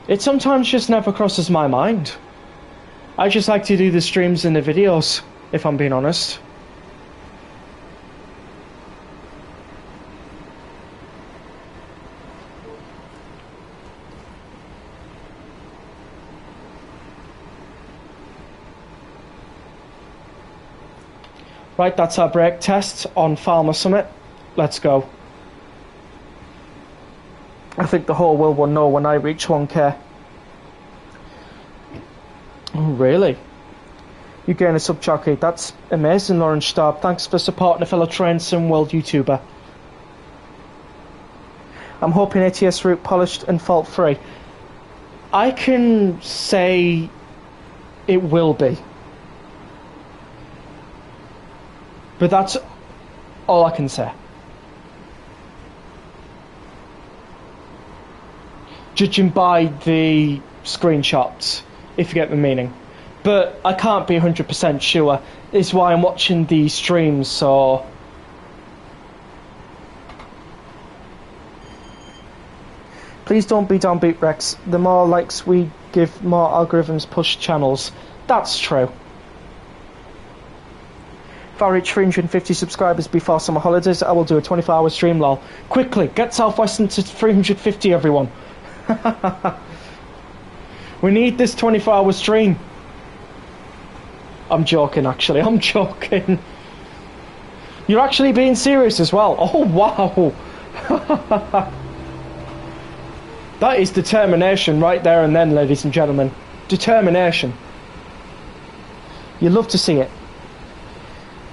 It sometimes just never crosses my mind. I just like to do the streams and the videos, if I'm being honest. Right, that's our brake test on Farmer Summit. Let's go. I think the whole world will know when I reach 1k. Oh, really? You gain a sub jockey. That's amazing, Lauren Starb. Thanks for supporting a fellow Train Sim World YouTuber. I'm hoping ATS route polished and fault free. I can say it will be. But that's all I can say. Judging by the screenshots, if you get the meaning. But I can't be 100% sure. It's why I'm watching these streams, so... Please don't be downbeat, Rex. The more likes we give, more algorithms push channels. That's true. If I reach 350 subscribers before summer holidays, I will do a 24-hour stream, lol. Quickly, get Southwestern to 350, everyone. We need this 24-hour stream. I'm joking, actually. I'm joking. You're actually being serious as well. Oh, wow. That is determination right there and then, ladies and gentlemen. Determination. You love to see it.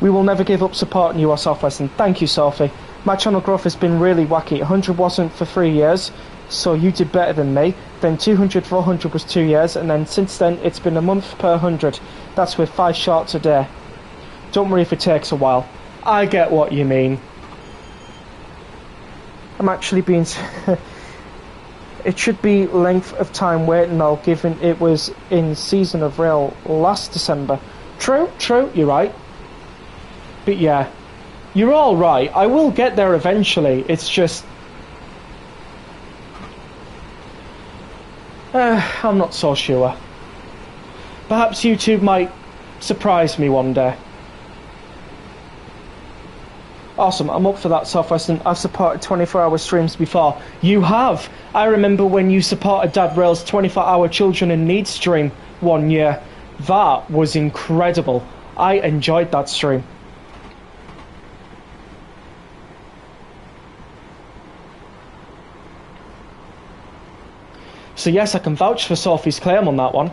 We will never give up supporting you, Southwestern. Thank you, Sophie. My channel growth has been really wacky. 100 wasn't for 3 years, so you did better than me. Then 200 for 100 was 2 years, and then since then it's been a month per 100. That's with 5 shorts a day. Don't worry if it takes a while. I get what you mean. I'm actually being... It should be length of time waiting now, given it was in season of rail last December. True, you're right. But yeah, you're all right. I will get there eventually. It's just... I'm not so sure. Perhaps YouTube might surprise me one day. Awesome, I'm up for that, Southwestern. I've supported 24-hour streams before. You have! I remember when you supported Dad Rail's 24-hour Children in Need stream one year. That was incredible. I enjoyed that stream. So yes, I can vouch for Sophie's claim on that one.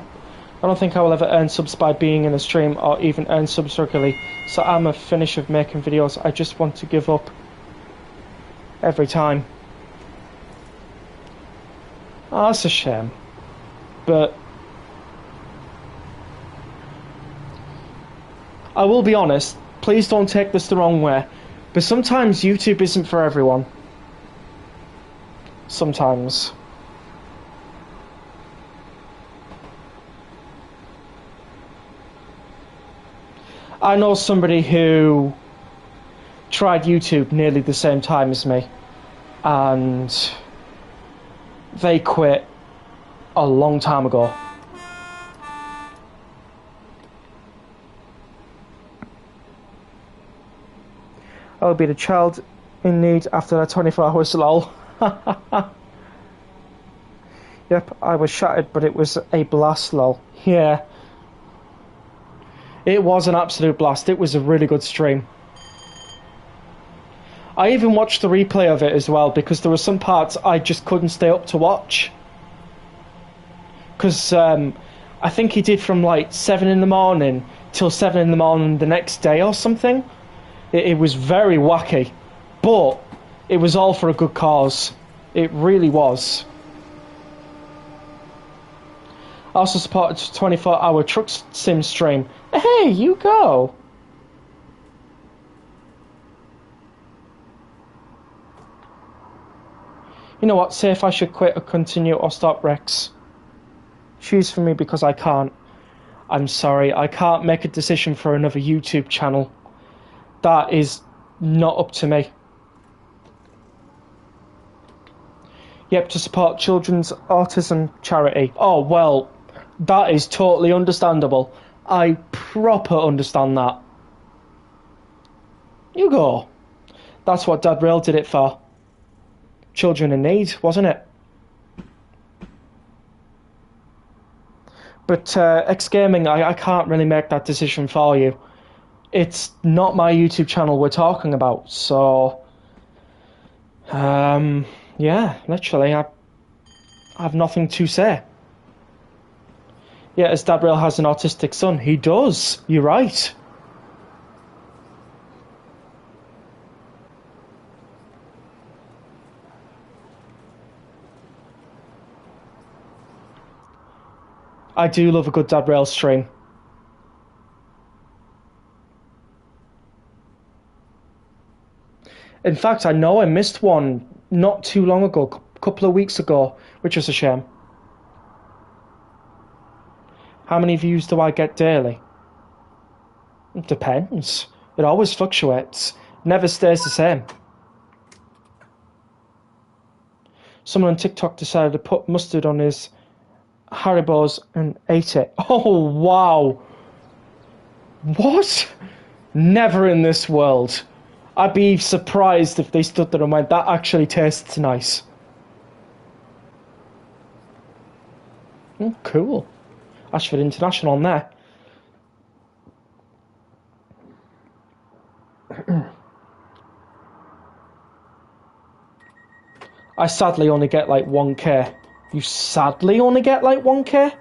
I don't think I will ever earn subs by being in a stream or even earn subs regularly. So I'm a finish of making videos. I just want to give up every time. Oh, that's a shame. But I will be honest, please don't take this the wrong way, but sometimes YouTube isn't for everyone. Sometimes. I know somebody who tried YouTube nearly the same time as me, and they quit a long time ago. I'll be the child in need after that 24 hours, lol. Yep, I was shattered, but it was a blast, lol. Yeah. It was an absolute blast. It was a really good stream. I even watched the replay of it as well, because there were some parts I just couldn't stay up to watch. Because I think he did from like 7 in the morning till 7 in the morning the next day or something. It was very wacky, but it was all for a good cause. It really was. I also supported 24-hour truck sim stream. Hey, you go! You know what, say if I should quit or continue or stop, Rex. Choose for me because I can't. I'm sorry, I can't make a decision for another YouTube channel. That is not up to me. Yep, to support children's autism charity. Oh, well, that is totally understandable. I proper understand that. You go. That's what Dad Rail did it for. Children in need, wasn't it? But X-Gaming, I can't really make that decision for you. It's not my YouTube channel we're talking about, so... yeah, literally, I have nothing to say. Yeah, as Dad Rail has an autistic son. He does, you're right. I do love a good Dad Rail stream. In fact, I know I missed one not too long ago, a couple of weeks ago, which was a shame. How many views do I get daily? It depends. It always fluctuates. Never stays the same. Someone on TikTok decided to put mustard on his Haribos and ate it. Oh, wow. What? Never in this world. I'd be surprised if they stood there and went, that actually tastes nice. Cool. Ashford International on there. I sadly only get like 1k. You sadly only get like 1k?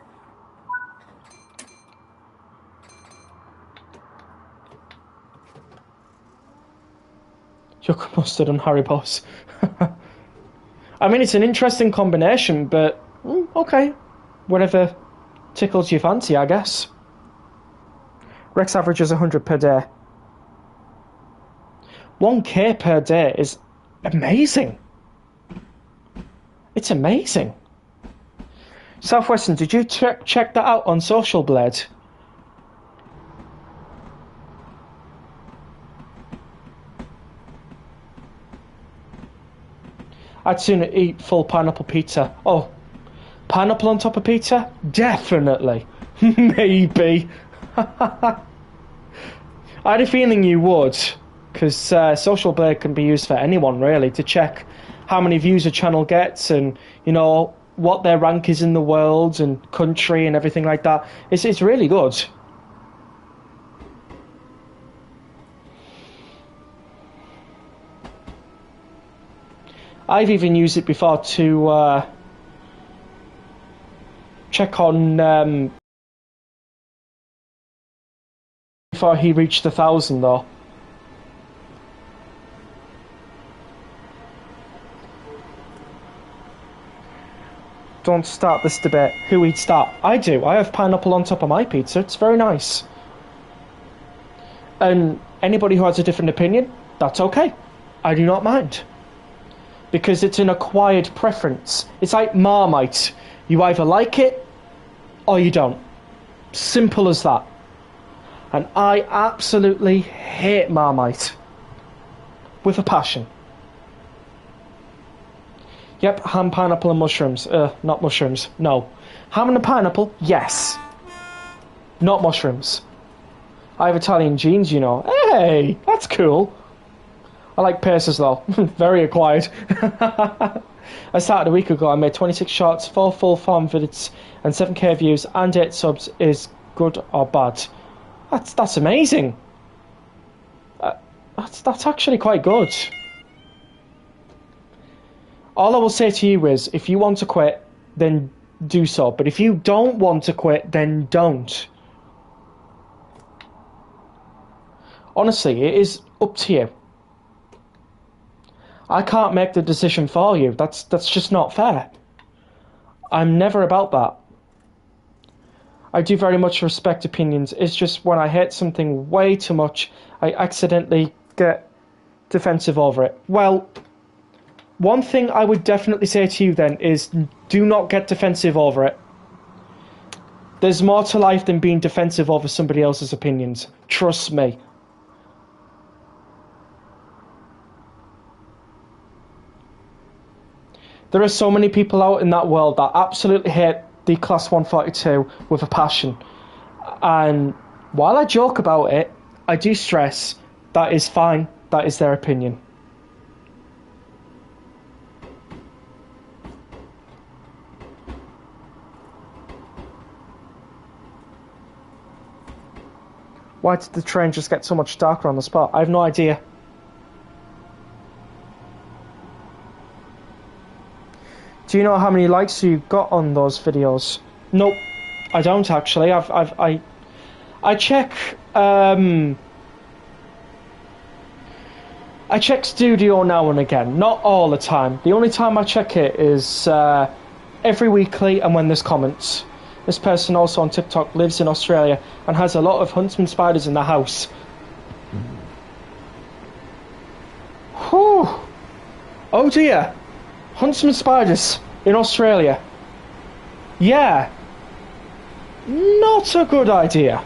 Yuck mustard and Haribos. I mean, it's an interesting combination, but okay. Whatever tickles your fancy, I guess. Rex averages 100 per day. 1k per day is amazing. It's amazing. Southwestern, did you check that out on Social Blade? I'd sooner eat full pineapple pizza. Oh, pineapple on top of pizza? Definitely. Maybe. I had a feeling you would, because Social Blade can be used for anyone, really, to check how many views a channel gets and, you know, what their rank is in the world and country and everything like that. It's really good. I've even used it before to check on before he reached 1,000 though. Don't start this debate. Who eats that? I do. I have pineapple on top of my pizza. It's very nice. And anybody who has a different opinion, that's okay. I do not mind. Because it's an acquired preference. It's like Marmite. You either like it or you don't. Simple as that. And I absolutely hate Marmite. With a passion. Yep, ham, pineapple and mushrooms. Not mushrooms. No. Ham and pineapple, yes. Not mushrooms. I have Italian genes, you know. Hey, that's cool. I like paces though. Very acquired. I started a week ago. I made 26 shorts, 4 full form vidits, and 7k views, and 8 subs. Is good or bad? That's amazing. That's actually quite good. All I will say to you is, if you want to quit, then do so. But if you don't want to quit, then don't. Honestly, it is up to you. I can't make the decision for you. That's just not fair. I'm never about that. I do very much respect opinions. It's just when I hate something way too much, I accidentally get defensive over it. Well, one thing I would definitely say to you then is do not get defensive over it. There's more to life than being defensive over somebody else's opinions. Trust me. There are so many people out in that world that absolutely hate the Class 142 with a passion. And while I joke about it, I do stress that is fine. That is their opinion. Why did the train just get so much darker on the spot? I have no idea. Do you know how many likes you got on those videos? Nope, I don't actually. I check. I check Studio now and again, not all the time. The only time I check it is every weekly and when there's comments. This person also on TikTok lives in Australia and has a lot of huntsman spiders in the house. Whew. Oh dear. Huntsman spiders in Australia. Yeah. Not a good idea.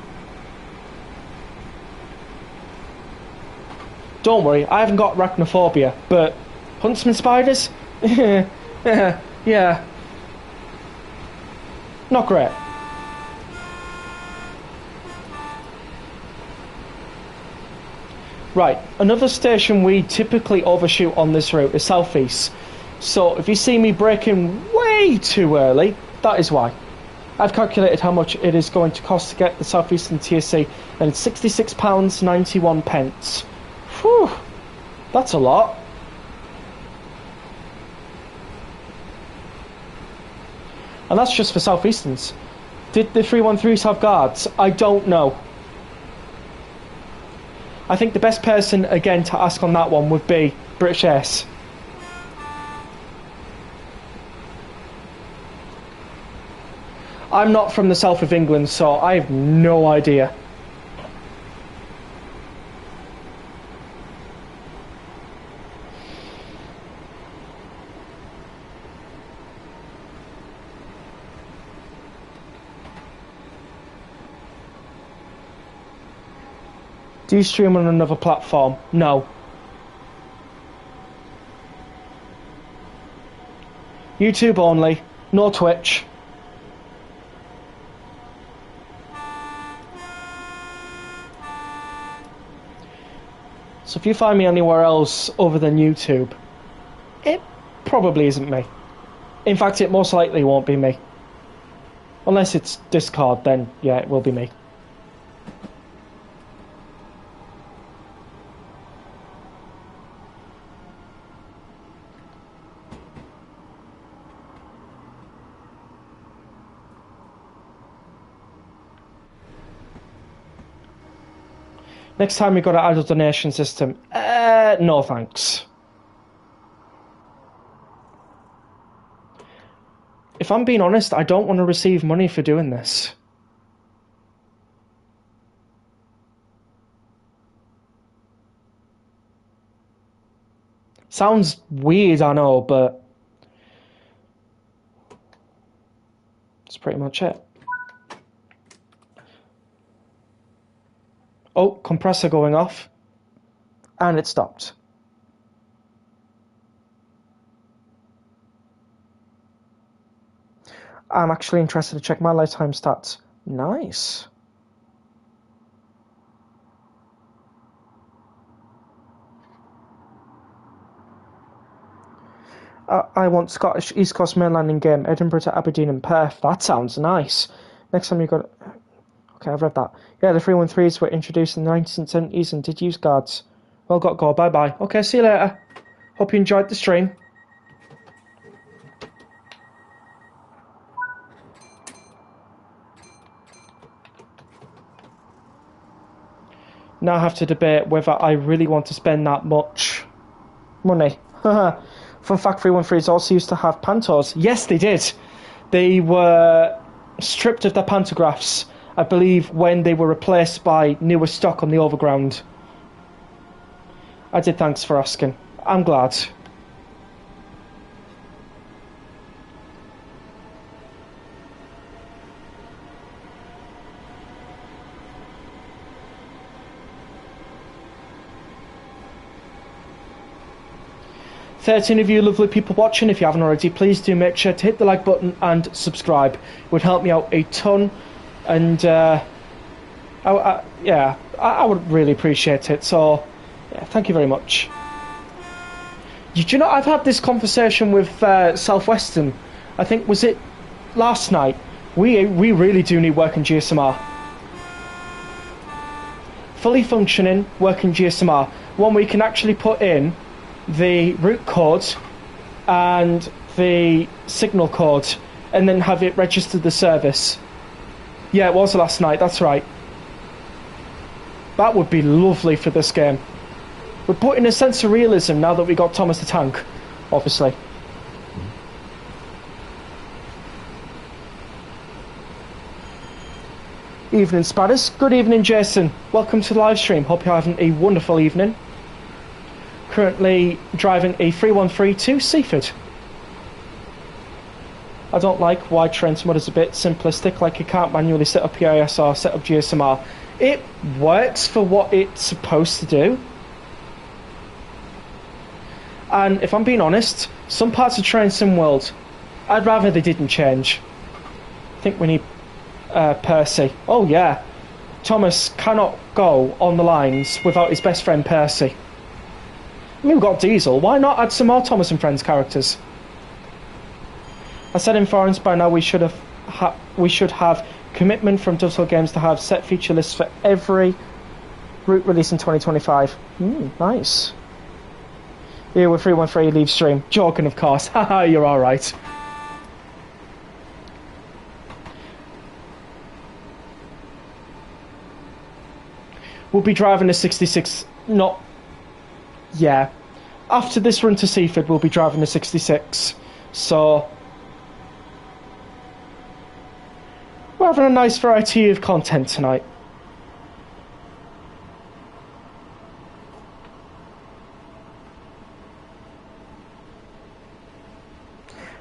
Don't worry, I haven't got arachnophobia, but huntsman spiders? Yeah. Not great. Right, another station we typically overshoot on this route is southeast. So if you see me braking way too early, that is why. I've calculated how much it is going to cost to get the southeastern TSC, and it's £66.91. Whew, that's a lot. And that's just for southeasterns. Did the 313s have guards? I don't know. I think the best person, again, to ask on that one would be British Airways. I'm not from the south of England, so I have no idea. Do you stream on another platform? No. YouTube only, no Twitch. So if you find me anywhere else other than YouTube, it probably isn't me. In fact, it most likely won't be me. Unless it's Discord, then yeah, it will be me. Next time we got to add a donation system. No thanks. If I'm being honest, I don't want to receive money for doing this. Sounds weird, I know, but that's pretty much it. Oh, compressor going off. And it stopped. I'm actually interested to check my lifetime stats. Nice. I want Scottish East Coast mainland in game, Edinburgh to Aberdeen and Perth. That sounds nice. Next time you got... Okay, I've read that. Yeah, the 313s were introduced in the 1970s and did use guards. Well, got go. Bye-bye. Okay, see you later. Hope you enjoyed the stream. Now I have to debate whether I really want to spend that much money. Fun fact, 313s also used to have pantos. Yes, they did. They were stripped of their pantographs, I believe, when they were replaced by newer stock on the overground. I did, thanks for asking. I'm glad. 13 of you lovely people watching, if you haven't already, please do make sure to hit the like button and subscribe. It would help me out a ton, and I would really appreciate it. So, yeah, thank you very much. Did you know I've had this conversation with Southwestern? I think, was it last night? We really do need working GSMR. Fully functioning working GSMR. One where you can actually put in the route code and the signal code and then have it register the service. Yeah, it was last night, that's right. That would be lovely for this game. We're putting a sense of realism now that we got Thomas the Tank, obviously. Evening, Spadders. Good evening, Jason. Welcome to the live stream. Hope you're having a wonderful evening. Currently driving a 313 to Seaford. I don't like why Trent's Mud is a bit simplistic, like you can't manually set up PIS or set up GSMR. It works for what it's supposed to do. And if I'm being honest, some parts of Train Sim World, I'd rather they didn't change. I think we need Percy. Oh yeah, Thomas cannot go on the lines without his best friend Percy. I mean, we've got Diesel, why not add some more Thomas and Friends characters? I said in forums by now we should have commitment from Dovetail Games to have set feature lists for every route release in 2025. Nice. Here with 313 leave stream. Joking, of course. Haha, you're alright. We'll be driving a 66, not... Yeah. After this run to Seaford, we'll be driving a 66. So... we're having a nice variety of content tonight.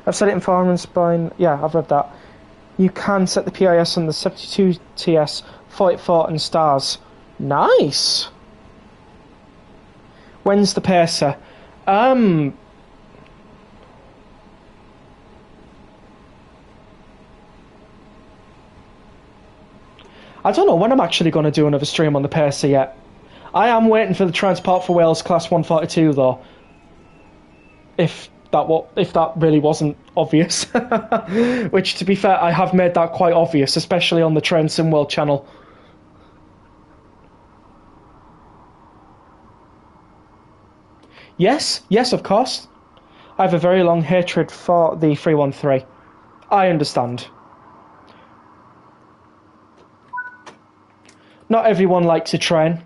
I've said it in forums by... yeah, I've read that. You can set the PIS on the 72TS, 44 and stars. Nice! When's the Pacer? I don't know when I'm actually going to do another stream on the Pacer yet. I am waiting for the Transport for Wales Class 142 though. If that really wasn't obvious. Which, to be fair, I have made that quite obvious, especially on the Train Sim World channel. Yes, of course. I have a very long hatred for the 313. I understand. Not everyone likes a train.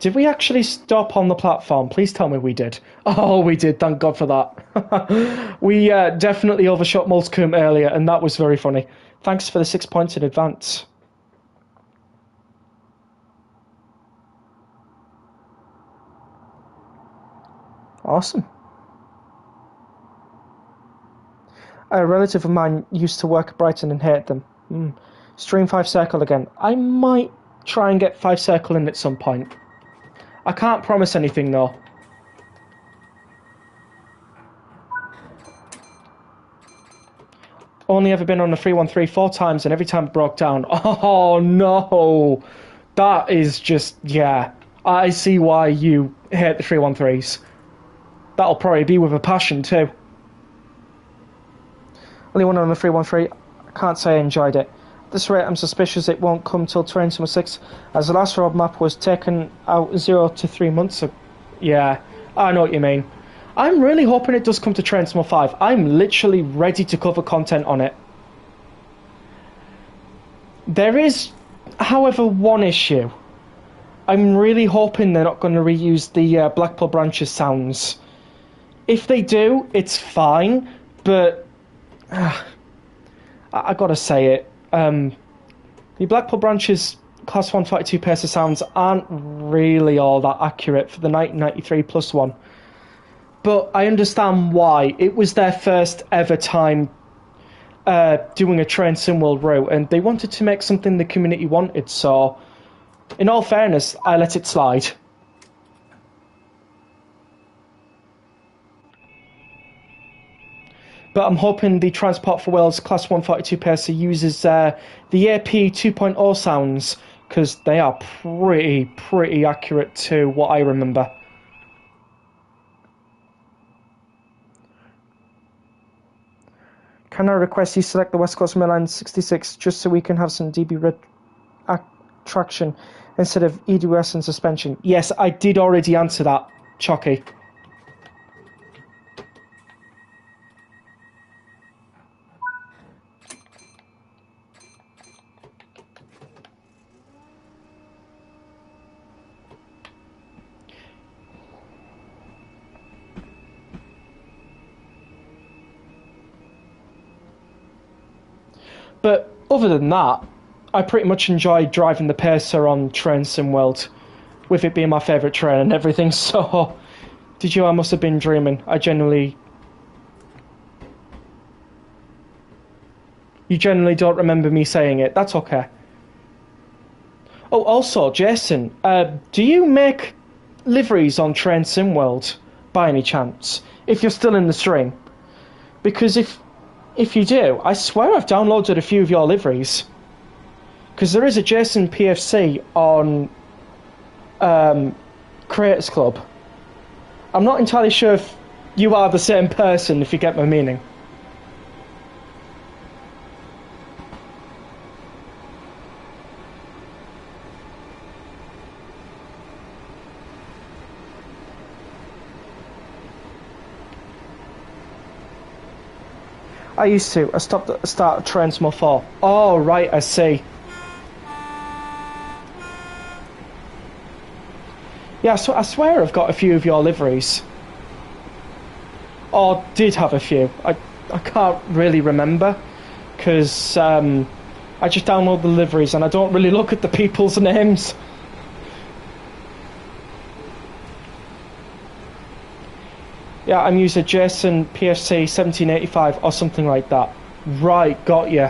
Did we actually stop on the platform? Please tell me we did. Oh, we did. Thank God for that. We definitely overshot Multicum earlier, and that was very funny. Thanks for the 6 points in advance. Awesome. A relative of mine used to work at Brighton and hated them. Stream 5 Circle again. I might try and get 5 Circle in at some point. I can't promise anything though. Only ever been on a 313 4 times and every time it broke down. Oh no! That is just, yeah. I see why you hate the 313s. That'll probably be with a passion too. Only one on the 313. I can't say I enjoyed it. At this rate, I'm suspicious it won't come till Train Sim 6, as the last roadmap was taken out 0 to 3 months ago. Yeah, I know what you mean. I'm really hoping it does come to Train Sim 5. I'm literally ready to cover content on it. There is, however, one issue. I'm really hoping they're not going to reuse the Blackpool Branches sounds. If they do, it's fine, but I gotta say it. The Blackpool Branches Class 142 Pacer sounds aren't really all that accurate for the 1993 plus one. But I understand why. It was their first ever time doing a Train Sim World route, and they wanted to make something the community wanted, so in all fairness, I let it slide. But I'm hoping the Transport for Wales Class 142 pacer uses the AP 2.0 sounds, because they are pretty accurate to what I remember. Can I request you select the West Coast Mainline 66 just so we can have some DB traction instead of EWS and suspension? Yes, I did already answer that, Chocky. But other than that, I pretty much enjoyed driving the Pacer on Train Sim World, with it being my favourite train and everything, so... Did you? I must have been dreaming. I genuinely... You generally don't remember me saying it. That's okay. Oh, also, Jason, do you make liveries on Train Sim World, by any chance? If you're still in the stream? Because if you do, I swear I've downloaded a few of your liveries. Because there is a Jason PFC on Creators Club. I'm not entirely sure if you are the same person, if you get my meaning. I used to. I stopped at the start of Transmo 4. Oh, right, I see. Yeah, so I swear I've got a few of your liveries. Or did have a few. I can't really remember. Because I just download the liveries and I don't really look at the people's names. Yeah, I'm using Jason PFC 1785 or something like that. Right, got you.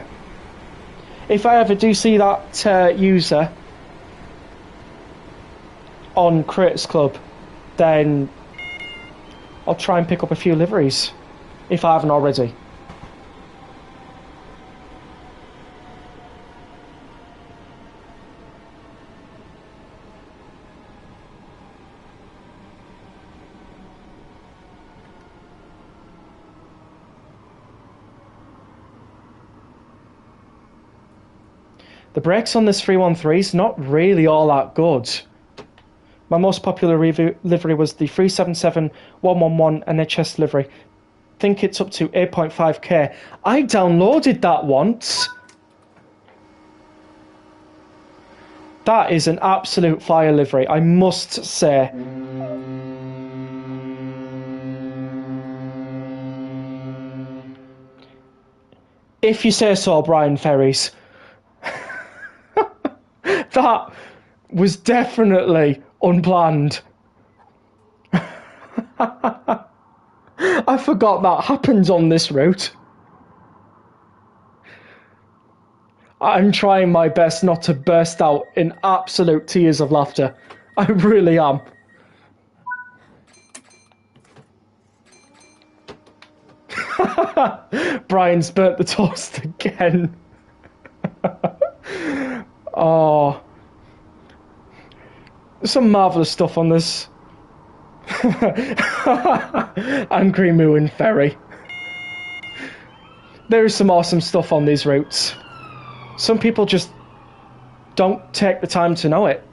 If I ever do see that user on Creators Club, then I'll try and pick up a few liveries, if I haven't already. The brakes on this 313 is not really all that good. My most popular livery was the 377-111 NHS livery. Think it's up to 8.5k. I downloaded that once. That is an absolute fire livery, I must say. If you say so, Brian Ferries. That was definitely unplanned. I forgot that happens on this route. I'm trying my best not to burst out in absolute tears of laughter. I really am. Brian's burnt the toast again. Oh, some marvellous stuff on this. Angry Moo and Ferry. There is some awesome stuff on these routes. Some people just don't take the time to know it.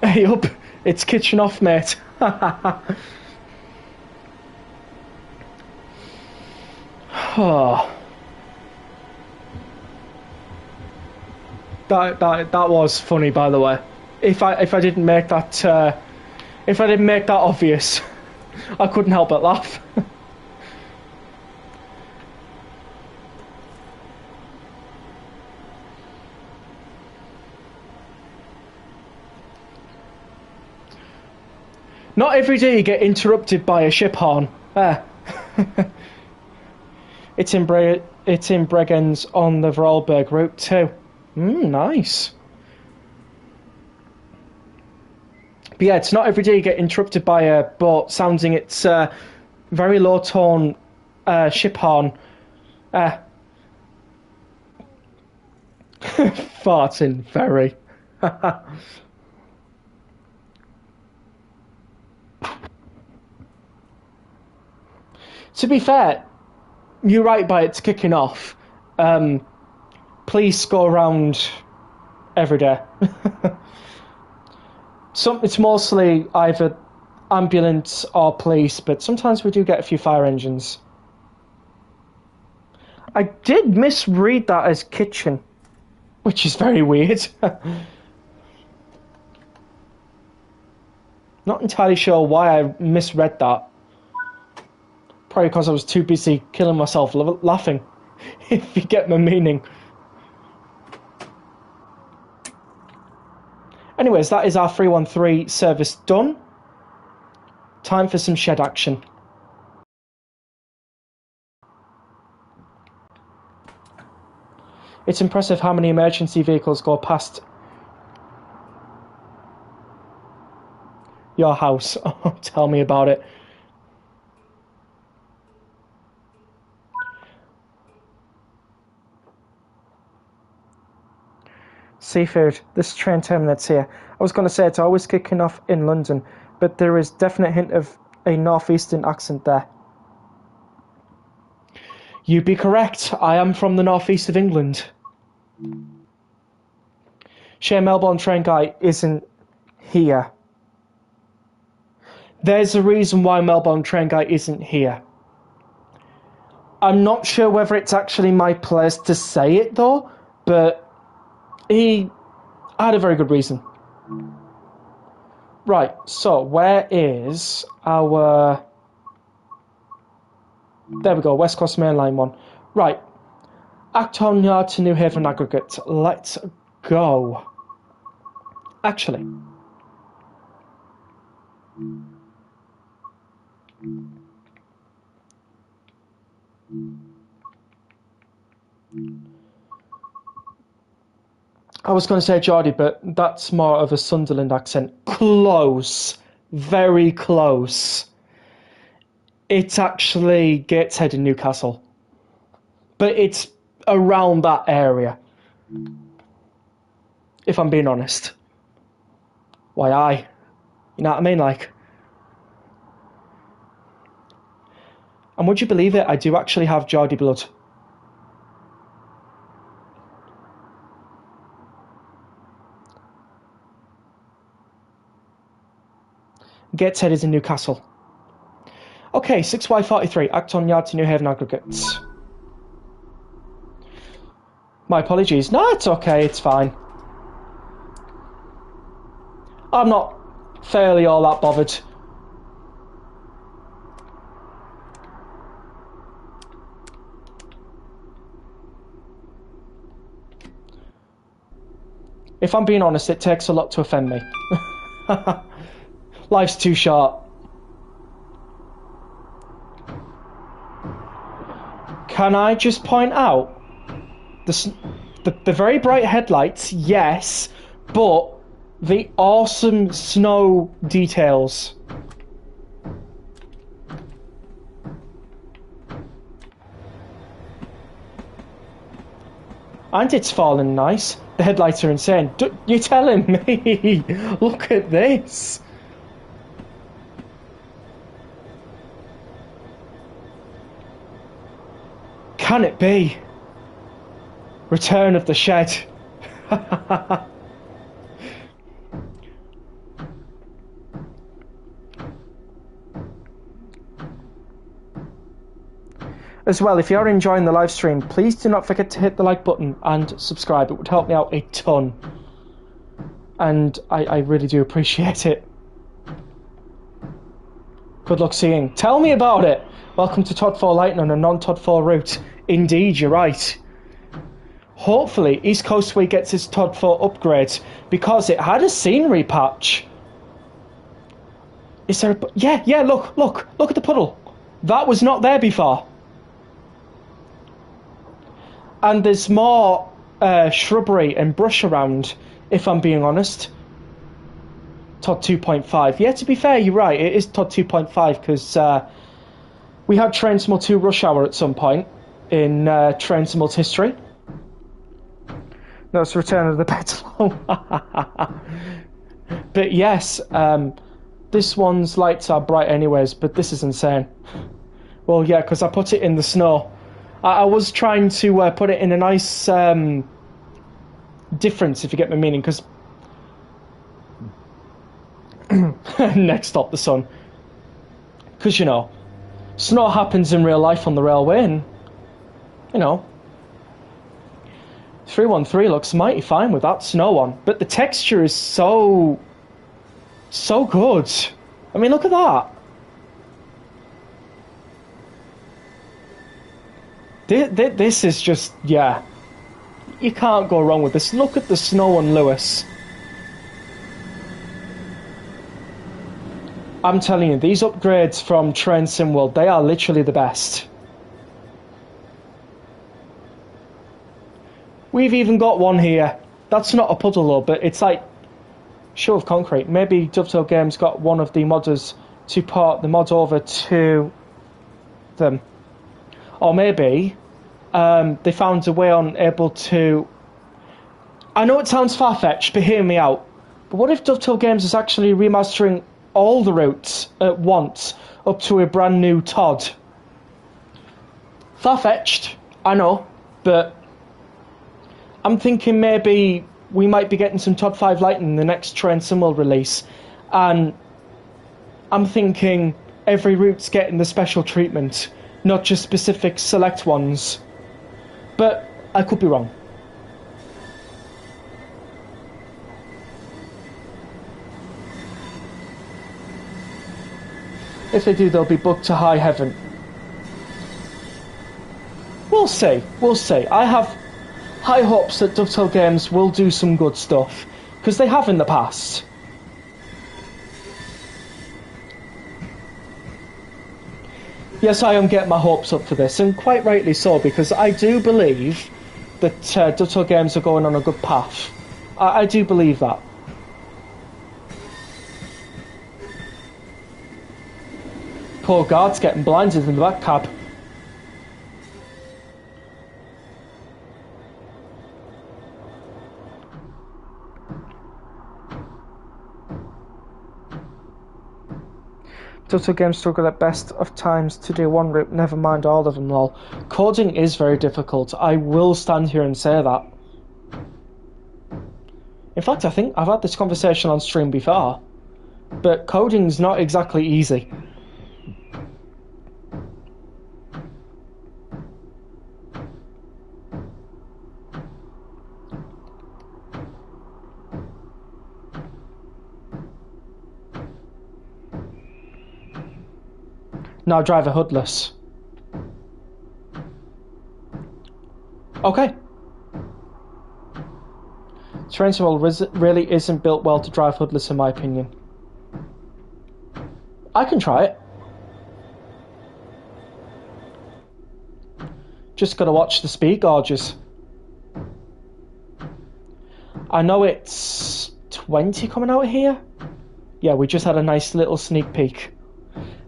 Hey up, it's kitchen off, mate. Oh. That was funny, by the way. If I didn't make that obvious, I couldn't help but laugh. Not every day you get interrupted by a ship horn. It's in Bregenz on the Vorarlberg route too. Nice. But yeah, it's not every day you get interrupted by a boat sounding its very low tone ship horn. Farting ferry. To be fair, you're right by it's kicking off. Police go around every day. It's mostly either ambulance or police, but sometimes we do get a few fire engines. I did misread that as kitchen, which is very weird. Not entirely sure why I misread that. Probably because I was too busy killing myself laughing, if you get my meaning. Anyways, that is our 313 service done. Time for some shed action. It's impressive how many emergency vehicles go past your house. Oh, tell me about it. Seafood, this train terminates here. I was going to say it's always kicking off in London, but there is definite hint of a northeastern accent there. You'd be correct. I am from the northeast of England. Share Melbourne train guy isn't here. There's a reason why Melbourne train guy isn't here. I'm not sure whether it's actually my place to say it though, but he had a very good reason. Right, so where is our... There we go, West Coast Main Line 1. Right, Acton Yard to New Haven Aggregate. Let's go. Actually... I was going to say Geordie, but that's more of a Sunderland accent. Close. Very close. It's actually Gateshead in Newcastle. But it's around that area. If I'm being honest. Why, aye. You know what I mean? Like. And would you believe it? I do actually have Geordie blood. Gateshead is in Newcastle. Okay, 6Y43, Acton Yard to New Haven Aggregates. My apologies. No, it's okay, it's fine. I'm not fairly all that bothered. If I'm being honest, it takes a lot to offend me. Life's too short. Can I just point out the very bright headlights, yes, but the awesome snow details. And it's falling nice. The headlights are insane. You're telling me? Look at this. Can it be? Return of the Shed. As well, if you're enjoying the live stream, please do not forget to hit the like button and subscribe. It would help me out a ton. And I really do appreciate it. Good luck seeing. Tell me about it. Welcome to Todd 4 Lightning on a non-Todd 4 route. Indeed, you're right. Hopefully, East Coastway gets its Todd 4 upgrade because it had a scenery patch. Is there a... Yeah, yeah, look at the puddle. That was not there before. And there's more shrubbery and brush around, if I'm being honest. Todd 2.5. Yeah, to be fair, you're right. It is Todd 2.5 because we had Train Simul 2 Rush Hour at some point in Train Simul's history. That's Return of the Petalong. But yes, this one's lights are bright anyways, but this is insane. Well, yeah, because I put it in the snow. I was trying to put it in a nice difference, if you get my meaning, because... Next stop, the sun. Because, you know, snow happens in real life on the railway, and, you know, 313 looks mighty fine with that snow on. But the texture is so good. I mean, look at that. This is just, yeah. You can't go wrong with this. Look at the snow on Lewis. I'm telling you, these upgrades from Train Sim World, they are literally the best. We've even got one here. That's not a puddle though, but it's like show of concrete. Maybe Dovetail Games got one of the modders to port the mod over to them. Or maybe they found a way on able to... I know it sounds far-fetched, but hear me out. But what if Dovetail Games is actually remastering all the routes at once up to a brand new Todd? Far-fetched, I know, but I'm thinking maybe we might be getting some Todd 5 Lightning in the next Train Sim World release, and I'm thinking every route's getting the special treatment, not just specific select ones. But I could be wrong. If they do, they'll be booked to high heaven. We'll see. We'll see. I have high hopes that Dovetail Games will do some good stuff, because they have in the past. Yes, I am getting my hopes up for this, and quite rightly so, because I do believe that Dovetail Games are going on a good path. I do believe that. Poor guard's getting blinded in the back cab. Dovetail Games struggle at best of times to do one route, never mind all of them, lol. Coding is very difficult. I will stand here and say that. In fact, I think I've had this conversation on stream before, but coding's not exactly easy. Now drive a hoodless. Okay. Train Sim really isn't built well to drive hoodless in my opinion. I can try it. Just gotta watch the speed gauges. I know it's 20 coming out here. Yeah, we just had a nice little sneak peek.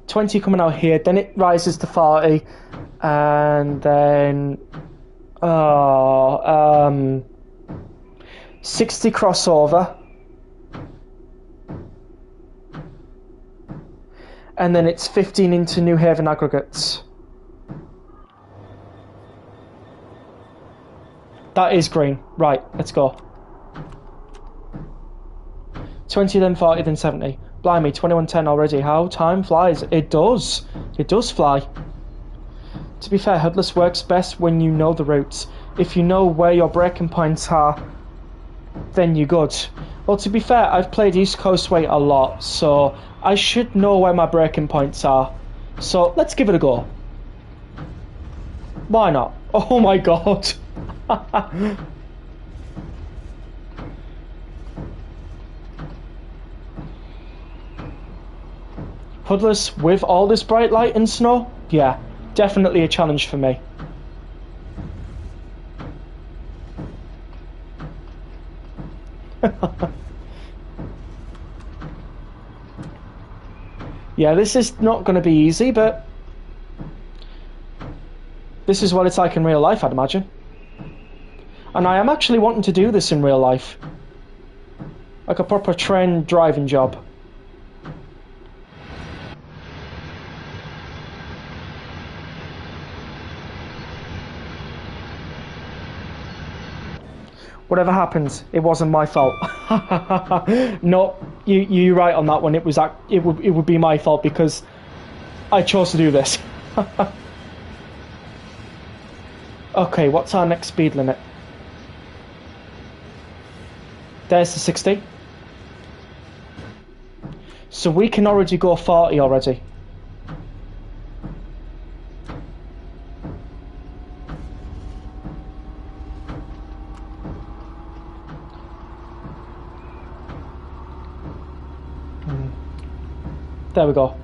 20 coming out here, then it rises to 40, and then 60 crossover, and then it's 15 into New Haven aggregates. That is green. Right, let's go. 20, then 40, then 70. Blimey, 21:10 already. How time flies. It does. It does fly. To be fair, hoodless works best when you know the routes. If you know where your braking points are, then you're good. Well, to be fair, I've played East Coastway a lot, so I should know where my braking points are. So let's give it a go. Why not? Oh my god. Puddlers with all this bright light and snow? Yeah, definitely a challenge for me. Yeah, this is not going to be easy, but this is what it's like in real life, I'd imagine. And I am actually wanting to do this in real life. Like a proper train driving job. Whatever happens, it wasn't my fault. No, you're right on that one. It would be my fault because I chose to do this. Okay, what's our next speed limit? There's the 60. So we can already go 40 already. There we go.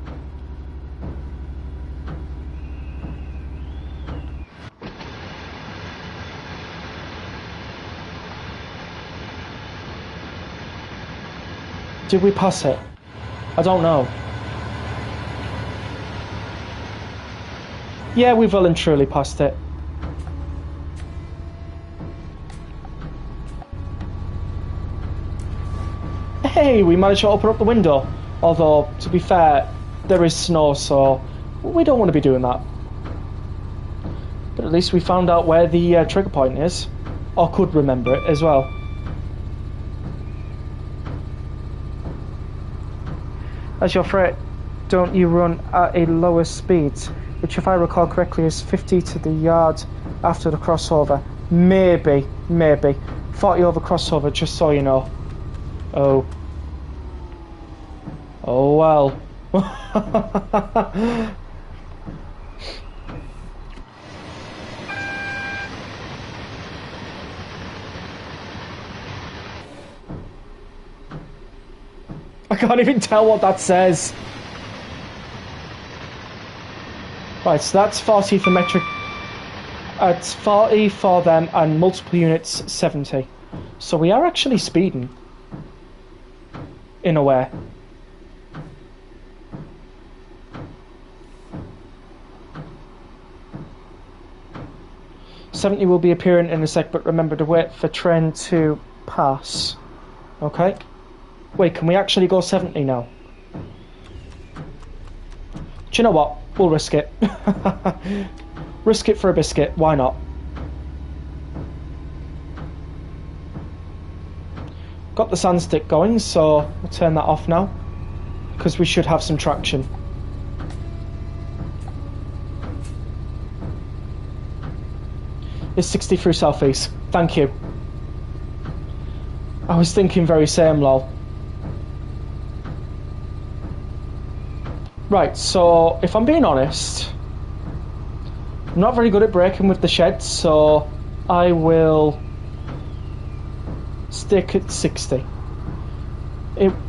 Did we pass it? I don't know. Yeah, we well and truly passed it. Hey, we managed to open up the window. Although, to be fair, there is snow, so we don't want to be doing that. But at least we found out where the trigger point is. Or could remember it as well. As your freight, don't you run at a lower speed, which if I recall correctly is 50 to the yard after the crossover. Maybe. 40 over crossover, just so you know. Oh. Oh well. I can't even tell what that says. Right, so that's 40 for metric. It's 40 for them and multiple units 70. So we are actually speeding. In a way. $70 will be appearing in a sec, but remember to wait for train to pass. Okay. Wait, can we actually go 70 now? Do you know what? We'll risk it. Risk it for a biscuit. Why not? Got the sand stick going, so we'll turn that off now. Because we should have some traction. It's 60 through southeast. Thank you. I was thinking very same, lol. Right, so if I'm being honest, I'm not very good at braking with the sheds, so I will stick at 60.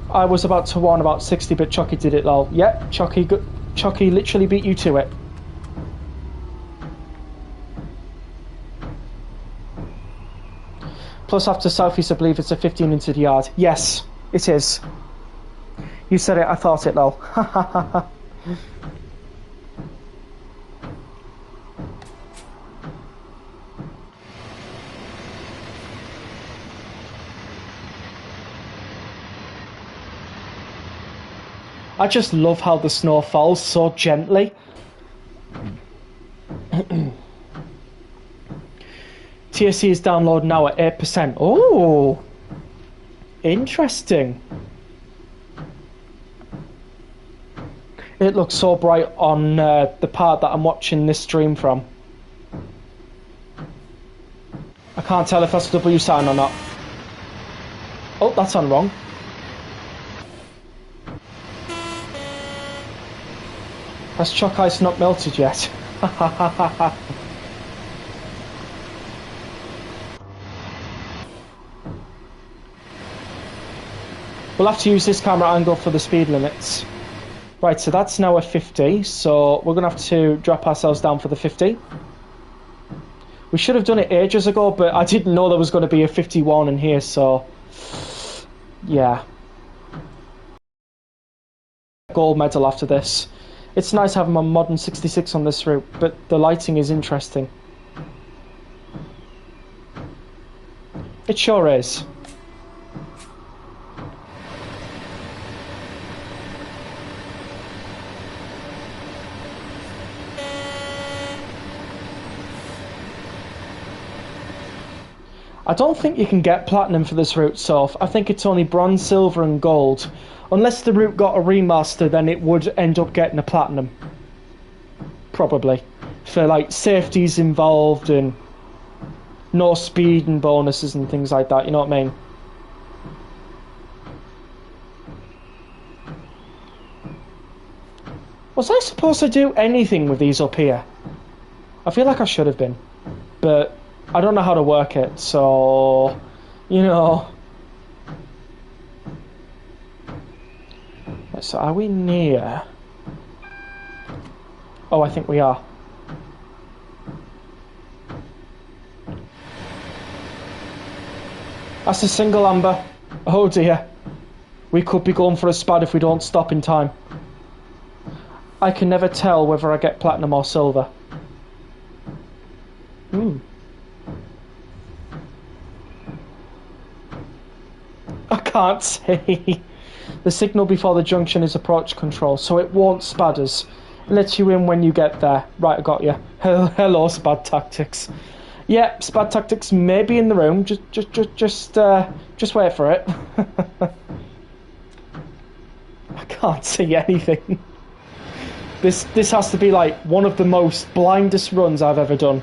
I was about to warn about 60, but Chucky did it, lol. Yep, Chucky literally beat you to it. Plus after southeast, I believe it's a 15 into the yard. Yes, it is. You said it, I thought it, lol. I just love how the snow falls so gently. TSC is downloading now at 8%. Oh, interesting. It looks so bright on the part that I'm watching this stream from. I can't tell if that's a W sign or not. Oh, that's on wrong. Has chalk ice not melted yet? We'll have to use this camera angle for the speed limits. Right, so that's now a 50, so we're going to have to drop ourselves down for the 50. We should have done it ages ago, but I didn't know there was going to be a 51 in here, so... yeah. Gold medal after this. It's nice having my modern 66 on this route, but the lighting is interesting. It sure is. I don't think you can get platinum for this route, so I think it's only bronze, silver and gold. Unless the route got a remaster, then it would end up getting a platinum. Probably. For like safeties involved and no speed and bonuses and things like that, you know what I mean? Was I supposed to do anything with these up here? I feel like I should have been, but I don't know how to work it, so, you know. So are we near? Oh, I think we are. That's a single amber. Oh dear. We could be going for a spad if we don't stop in time. I can never tell whether I get platinum or silver. I can't see. The signal before the junction is approach control, so it won't spad us. It lets you in when you get there. Right, I got you. Hello, spad tactics. Yeah, spad tactics may be in the room. Just wait for it. I can't see anything. This has to be like one of the most blindest runs I've ever done.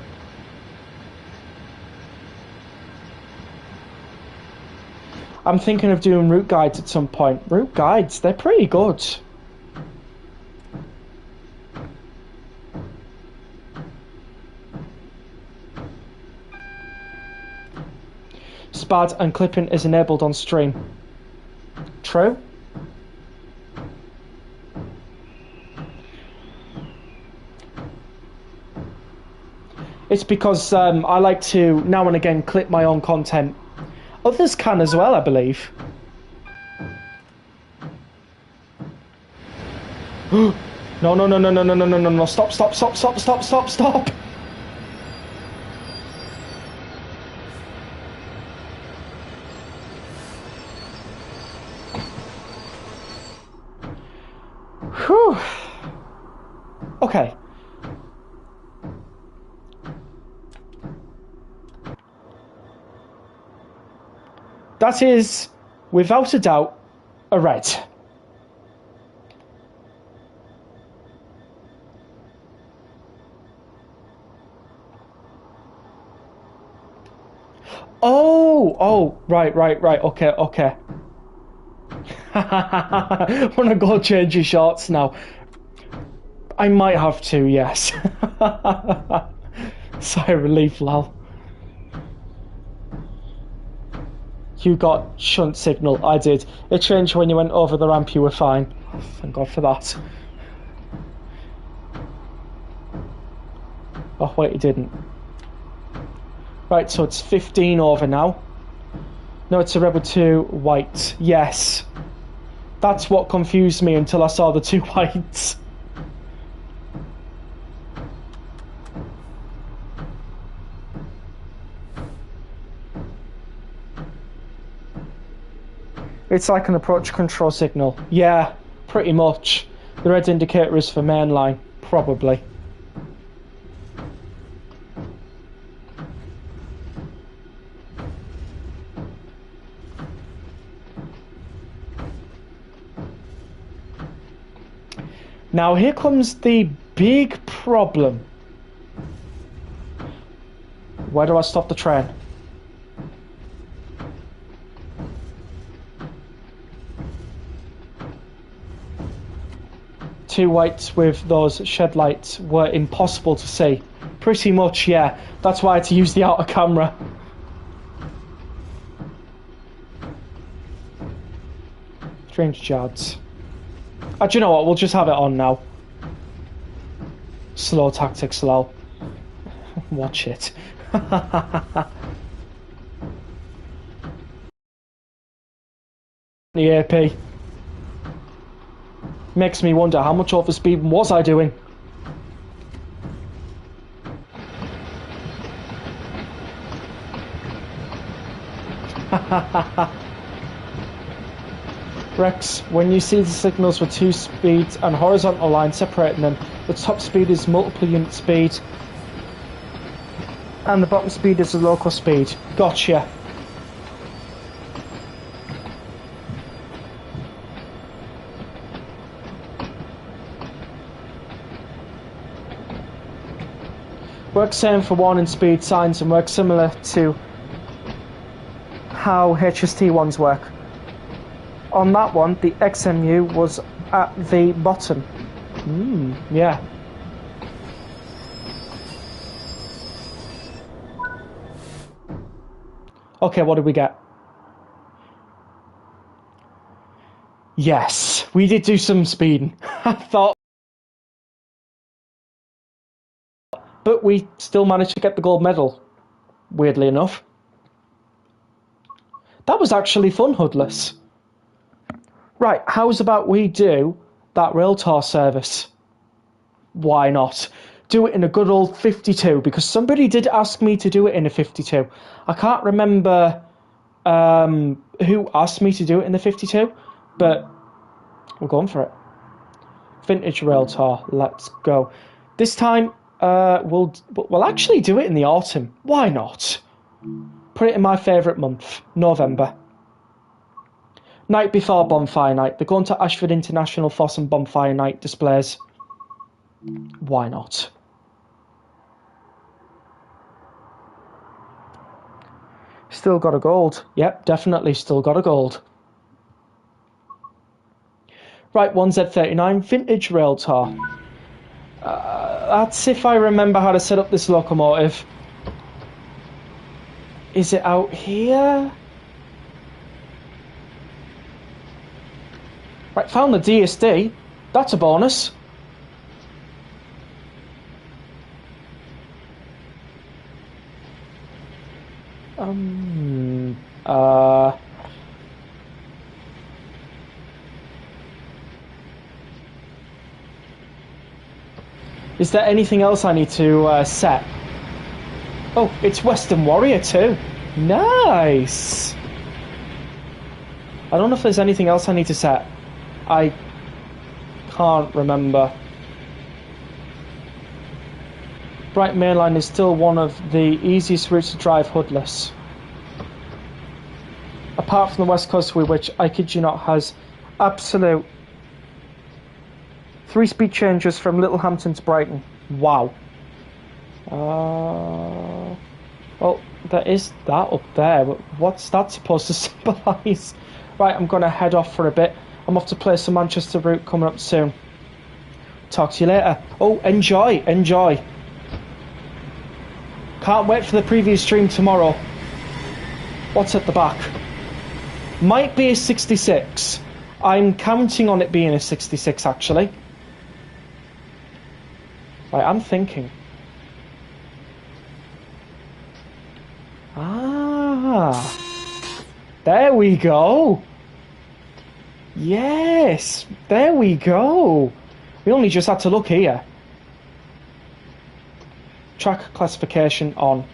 I'm thinking of doing route guides at some point. Route guides, they're pretty good. Spad and clipping is enabled on stream. True. It's because I like to now and again clip my own content. Others can as well, I believe. No. Stop. Whew. Okay. That is, without a doubt, a red. Oh, right, okay. Wanna go change your shorts now? I might have to, yes. Sigh of relief, lol. You got shunt signal. I did. It changed when you went over the ramp. You were fine. Oh, thank God for that. Oh wait, it didn't. Right, so it's 15 over now. No, it's a Rebel 2 white. Yes. That's what confused me until I saw the two whites. It's like an approach control signal. Yeah, pretty much. The red indicator is for mainline, probably. Now here comes the big problem. Where do I stop the train? Two whites with those shed lights were impossible to see. Pretty much, yeah. That's why I had to use the outer camera. Strange Jards. Do you know what? We'll just have it on now. Slow tactics, slow. Watch it. The AP. Makes me wonder how much overspeed was I doing? Rex, when you see the signals for 2 speeds and horizontal lines separating them, the top speed is multiple unit speed and the bottom speed is the local speed. Gotcha. Works same for warning speed signs and works similar to how HST ones work. On that one, the XMU was at the bottom. Yeah. Okay, what did we get? Yes, we did do some speeding. I thought, but we still managed to get the gold medal, weirdly enough. That was actually fun, Hoodless. Right, how's about we do that rail tar service? Why not? Do it in a good old 52, because somebody did ask me to do it in a 52. I can't remember who asked me to do it in the 52, but we're going for it. Vintage rail tar, let's go. This time, we'll actually do it in the autumn. Why not? Put it in my favourite month, November. Night before Bonfire Night. They're going to Ashford International Foss and Bonfire Night displays. Why not? Still got a gold. Yep, definitely still got a gold. Right, 1Z39, vintage rail tar. That's if I remember how to set up this locomotive. Is it out here? Right, found the DSD. That's a bonus. Is there anything else I need to set? Oh, it's Western Warrior too. Nice. I don't know if there's anything else I need to set. I can't remember. Bright Mainline is still one of the easiest routes to drive hoodless. Apart from the West Coastway, which I kid you not has absolute 3 speed changes from Littlehampton to Brighton. Wow. Well, there is that up there, but what's that supposed to symbolise? Right, I'm going to head off for a bit. I'm off to play some Manchester route coming up soon. Talk to you later. Oh, enjoy. Can't wait for the preview stream tomorrow. What's at the back? Might be a 66. I'm counting on it being a 66, actually. Right, I'm thinking. There we go. Yes, there we go. We only just had to look here. Track classification on.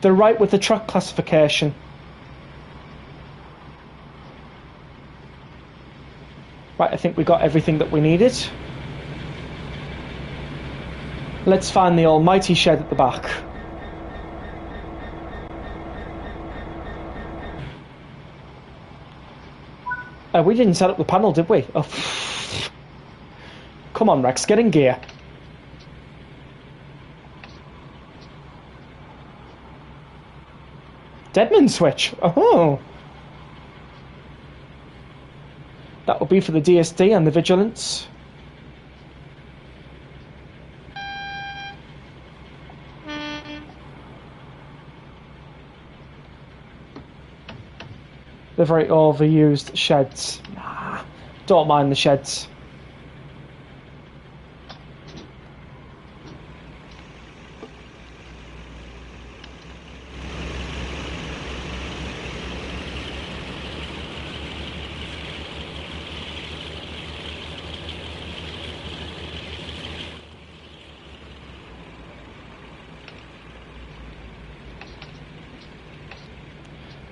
They're right with the track classification. Right, I think we got everything that we needed. Let's find the almighty shed at the back. We didn't set up the panel, did we? Oh. Come on, Rex, get in gear. Deadman switch. Oh. That will be for the DSD and the Vigilance. The very overused sheds. Nah, Don't mind the sheds.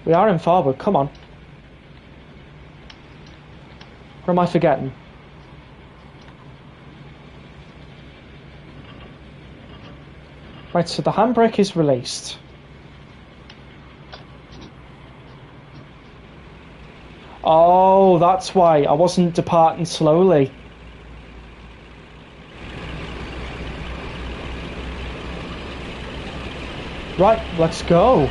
We are in forward, come on. What am I forgetting? Right, so the handbrake is released. Oh, that's why I wasn't departing slowly. Right, let's go.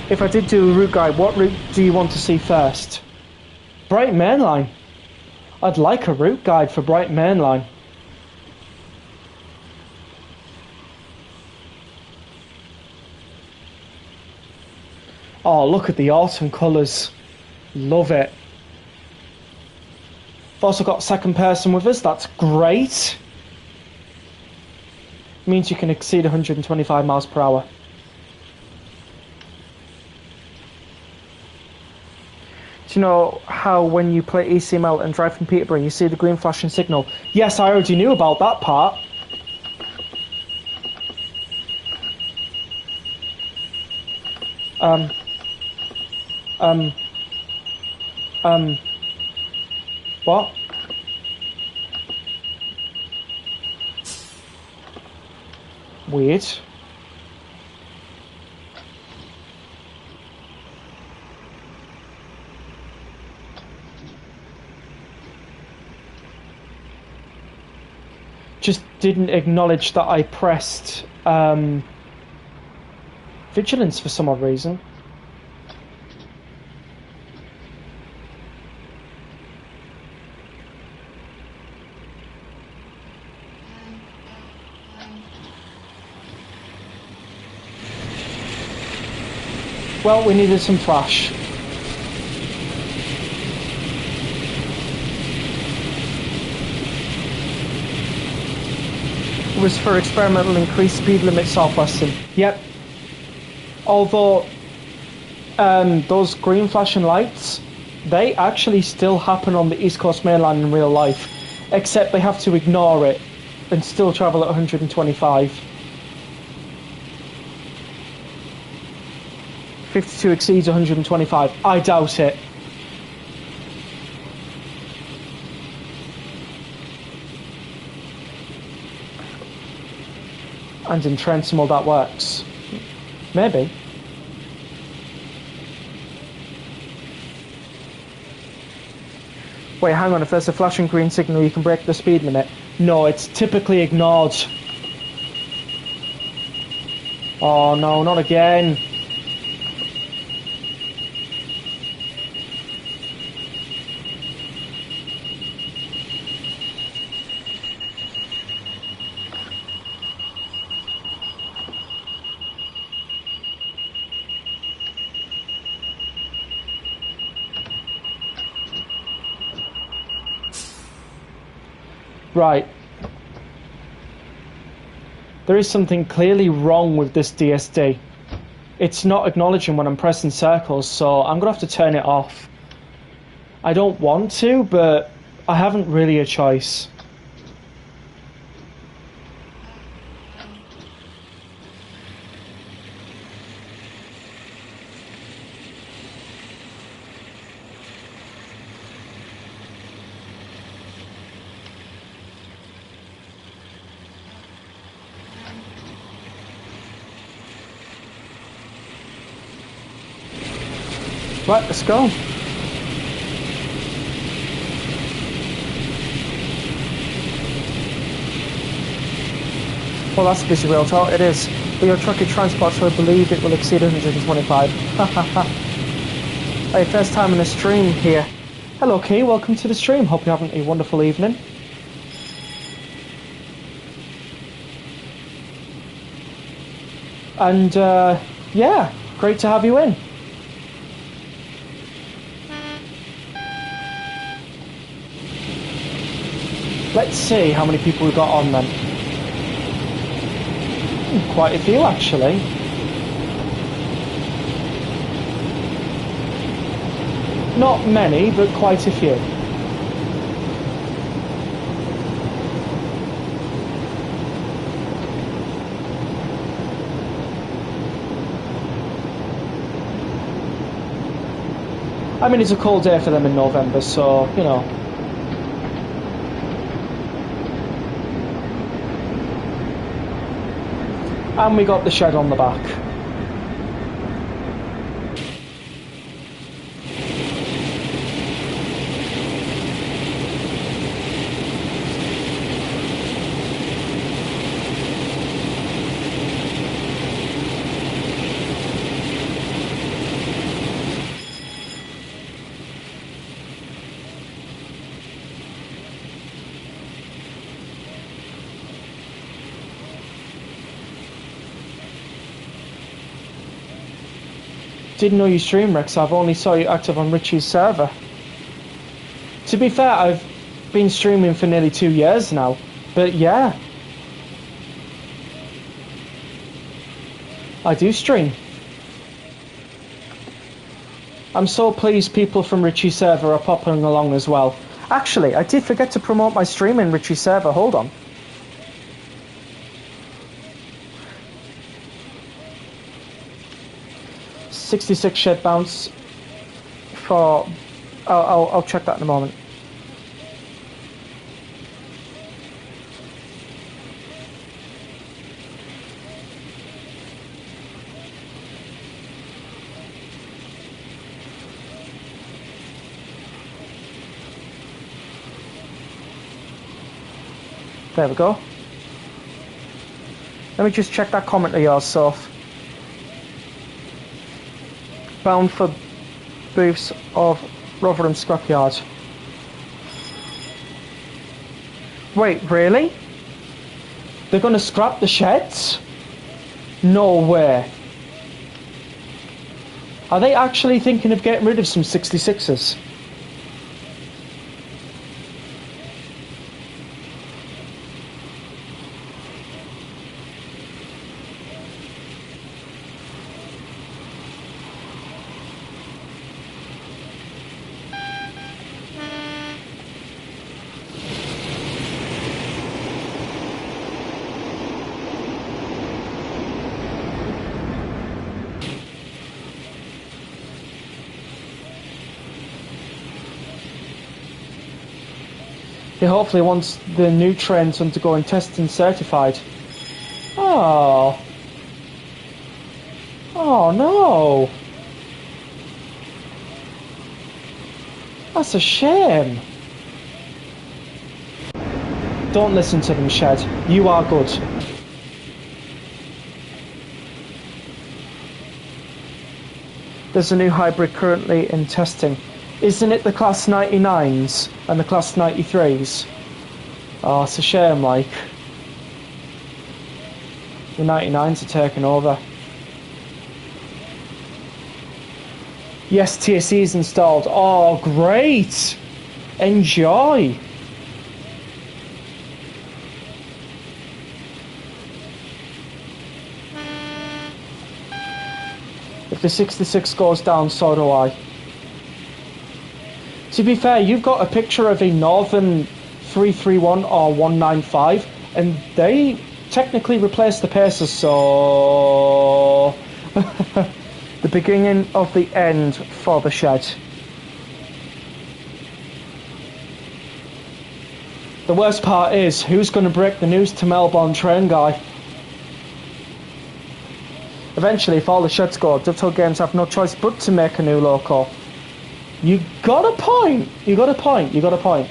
If I did do a route guide, what route do you want to see first? Brighton Main Line. I'd like a route guide for Brighton Main Line. Oh, look at the autumn colours. Love it. I've also got second person with us, that's great. Means you can exceed 125 miles per hour. Do you know how when you play ECML and drive from Peterborough you see the green flashing signal? Yes, I already knew about that part. What? Weird. Just didn't acknowledge that I pressed vigilance for some odd reason. Well, we needed some flash. It was for experimental increased speed limit southwestern. Yep. Although those green flashing lights, they actually still happen on the East Coast Main Line in real life, except they have to ignore it and still travel at 125. 52 exceeds 125. I doubt it. And in Trentham that works. Maybe. Wait, hang on, if there's a flashing green signal you can break the speed limit. No, it's typically ignored. Oh no, not again. Right. There is something clearly wrong with this DSD. It's not acknowledging when I'm pressing circles, so I'm going to have to turn it off. I don't want to, but I haven't really a choice. Right, let's go. Well, that's a busy rail talk. It is. But your truck is transport, so I believe it will exceed 125. Hey, first time in a stream here. Hello Key, welcome to the stream. Hope you're having a wonderful evening. And yeah, great to have you in. Let's see how many people we've got on then. Quite a few actually. Not many, but quite a few. I mean, it's a cold day for them in November, so, you know. And we got the shed on the back. Didn't know you stream, Rex. I've only saw you active on Richie's server. To be fair, I've been streaming for nearly 2 years now. But yeah, I do stream. I'm so pleased people from Richie's server are popping along as well. Actually, I did forget to promote my stream in Richie's server. Hold on. $66 shed bounce for... I'll check that in a moment. There we go. Let me just check that comment of yours, Soph. Bound for booths of Rotherham Scrapyard. Wait, really? They're going to scrap the sheds? No way. Are they actually thinking of getting rid of some 66s? He hopefully wants the new trains undergoing testing certified. Oh. Oh no. That's a shame. Don't listen to them, Shed. You are good. There's a new hybrid currently in testing. Isn't it the Class 99s and the Class 93s? Oh, it's a shame, like. The 99s are taking over. Yes, TSE's installed. Oh, great! Enjoy! If the 66 goes down, so do I. To be fair, you've got a picture of a Northern 331 or 195, and they technically replaced the Pacers, so... the beginning of the end for the shed. The worst part is, who's going to break the news to Melbourne train guy? Eventually, if all the sheds go, Dovetail Games have no choice but to make a new loco. You got a point. You got a point. You got a point.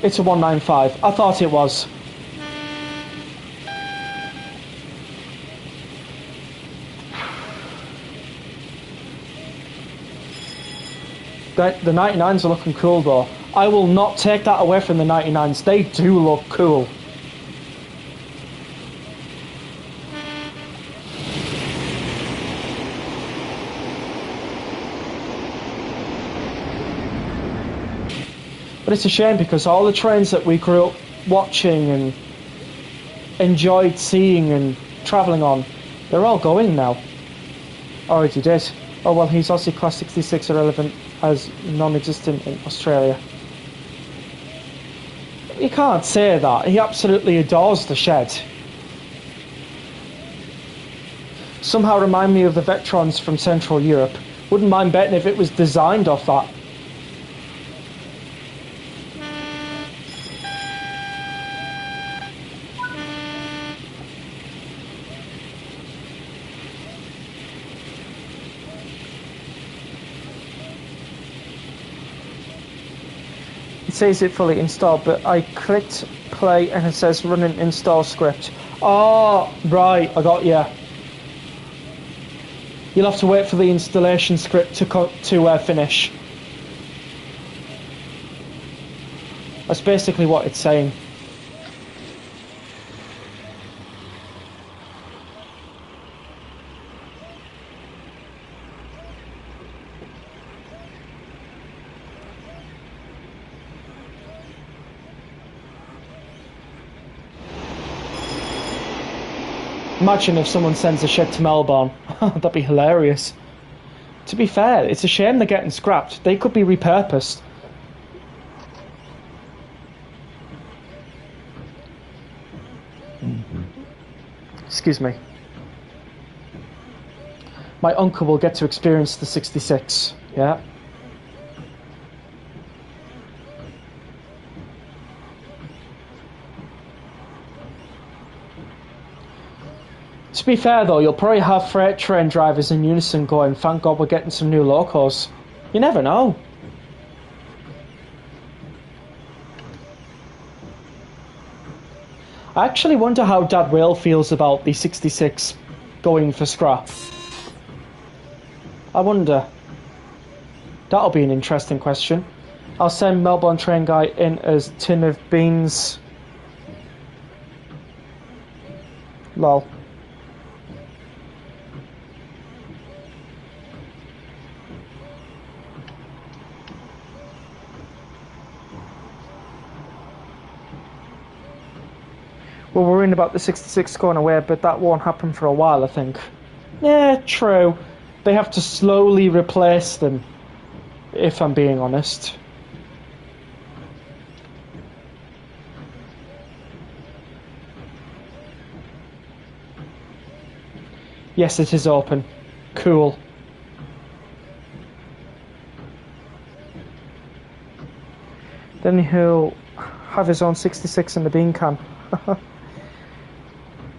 It's a 195. I thought it was. The 99s are looking cool though. I will not take that away from the 99s. They do look cool. But it's a shame because all the trains that we grew up watching and enjoyed seeing and travelling on, they're all going now. Already did. Oh well, he's Aussie Class 66 irrelevant as non-existent in Australia. You can't say that. He absolutely adores the shed. Somehow remind me of the Vectrons from Central Europe. Wouldn't mind betting if it was designed off that. It says it fully installed, but I clicked play and it says run an install script. Oh, right, I got you. You'll have to wait for the installation script to finish. That's basically what it's saying. Imagine if someone sends a shed to Melbourne. That'd be hilarious. To be fair, it's a shame they're getting scrapped. They could be repurposed. Excuse me. My uncle will get to experience the 66. Yeah. To be fair though, you'll probably have freight train drivers in unison going, thank God we're getting some new locos. You never know. I actually wonder how Dad Whale feels about the 66 going for scrap. I wonder. That'll be an interesting question. I'll send Melbourne train guy in as tin of beans. Lol. We're worrying about the 66 going away, but that won't happen for a while, I think. Yeah, true. They have to slowly replace them, if I'm being honest. Yes, it is open. Cool. Then he'll have his own 66 in the bean can.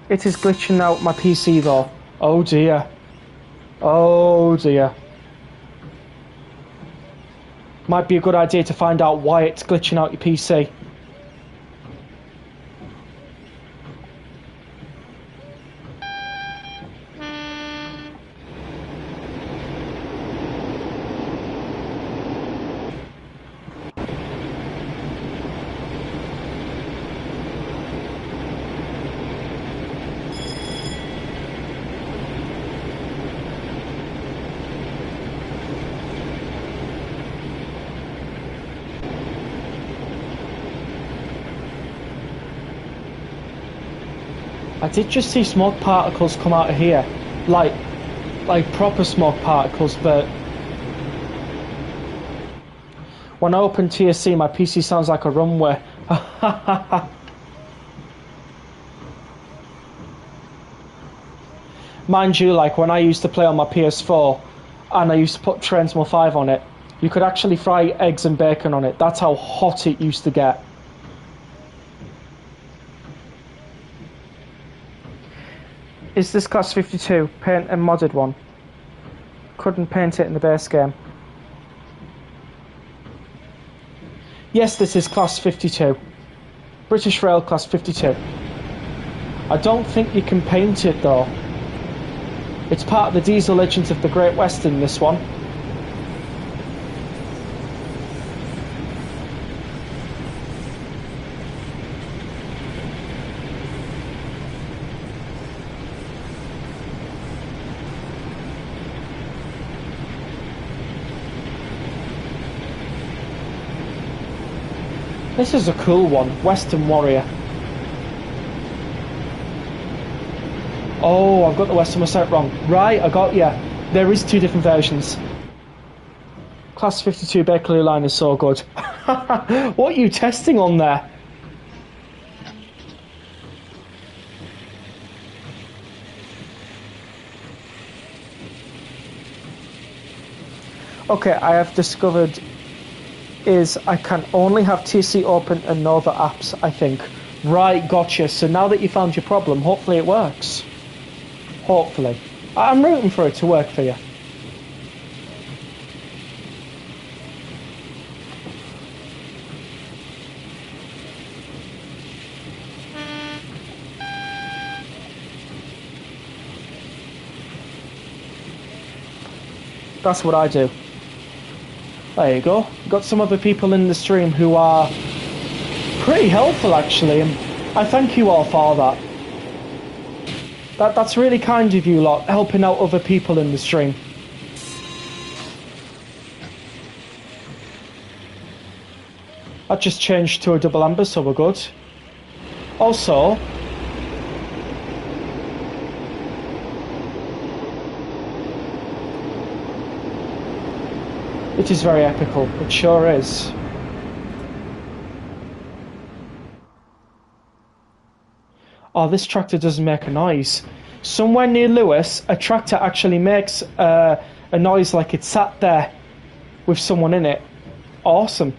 It is glitching out my PC though. Oh dear. Oh dear. Might be a good idea to find out why it's glitching out your PC. I did just see smoke particles come out of here, like proper smoke particles, but when I open TSC my PC sounds like a runway. Mind you, like when I used to play on my PS4 and I used to put Transmo 5 on it, you could actually fry eggs and bacon on it. That's how hot it used to get. Is this class 52? Paint a modded one. Couldn't paint it in the base game. Yes, this is class 52. British Rail class 52. I don't think you can paint it though. It's part of the diesel legends of the Great Western, this one. This is a cool one. Western Warrior. Oh, I've got the Western set wrong. Right, I got you. There is 2 different versions. Class 52 Bakerloo line is so good. What are you testing on there? Okay, I have discovered is I can only have TC open and no other apps, I think. Right, gotcha. So now that you found your problem, hopefully it works. Hopefully. I'm rooting for it to work for you. That's what I do. There you go. Got some other people in the stream who are pretty helpful, actually, and I thank you all for that. That's really kind of you lot, helping out other people in the stream. I just changed to a double amber, so we're good. Also, it is very epical. It sure is. Oh, this tractor doesn't make a noise. Somewhere near Lewis, a tractor actually makes a noise like it's sat there with someone in it. Awesome.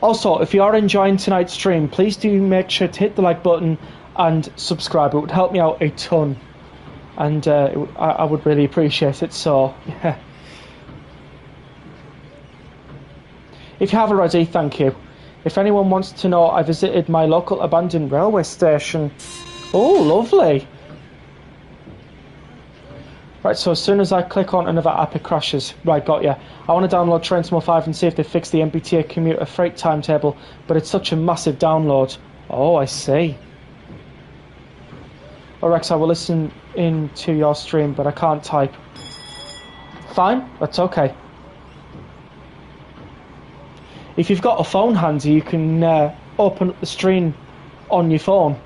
Also, if you are enjoying tonight's stream, please do make sure to hit the like button and subscribe. It would help me out a ton. And I would really appreciate it, so yeah. If you have already, thank you. If anyone wants to know, I visited my local abandoned railway station. Oh, lovely. Right, so as soon as I click on another app, it crashes. Right, got ya. I want to download Train 5 and see if they fix the MBTA commuter freight timetable, but it's such a massive download. Oh, I see. Oh, Rex, I will listen in to your stream, but I can't type. Fine, that's okay. If you've got a phone handy, you can open up the stream on your phone.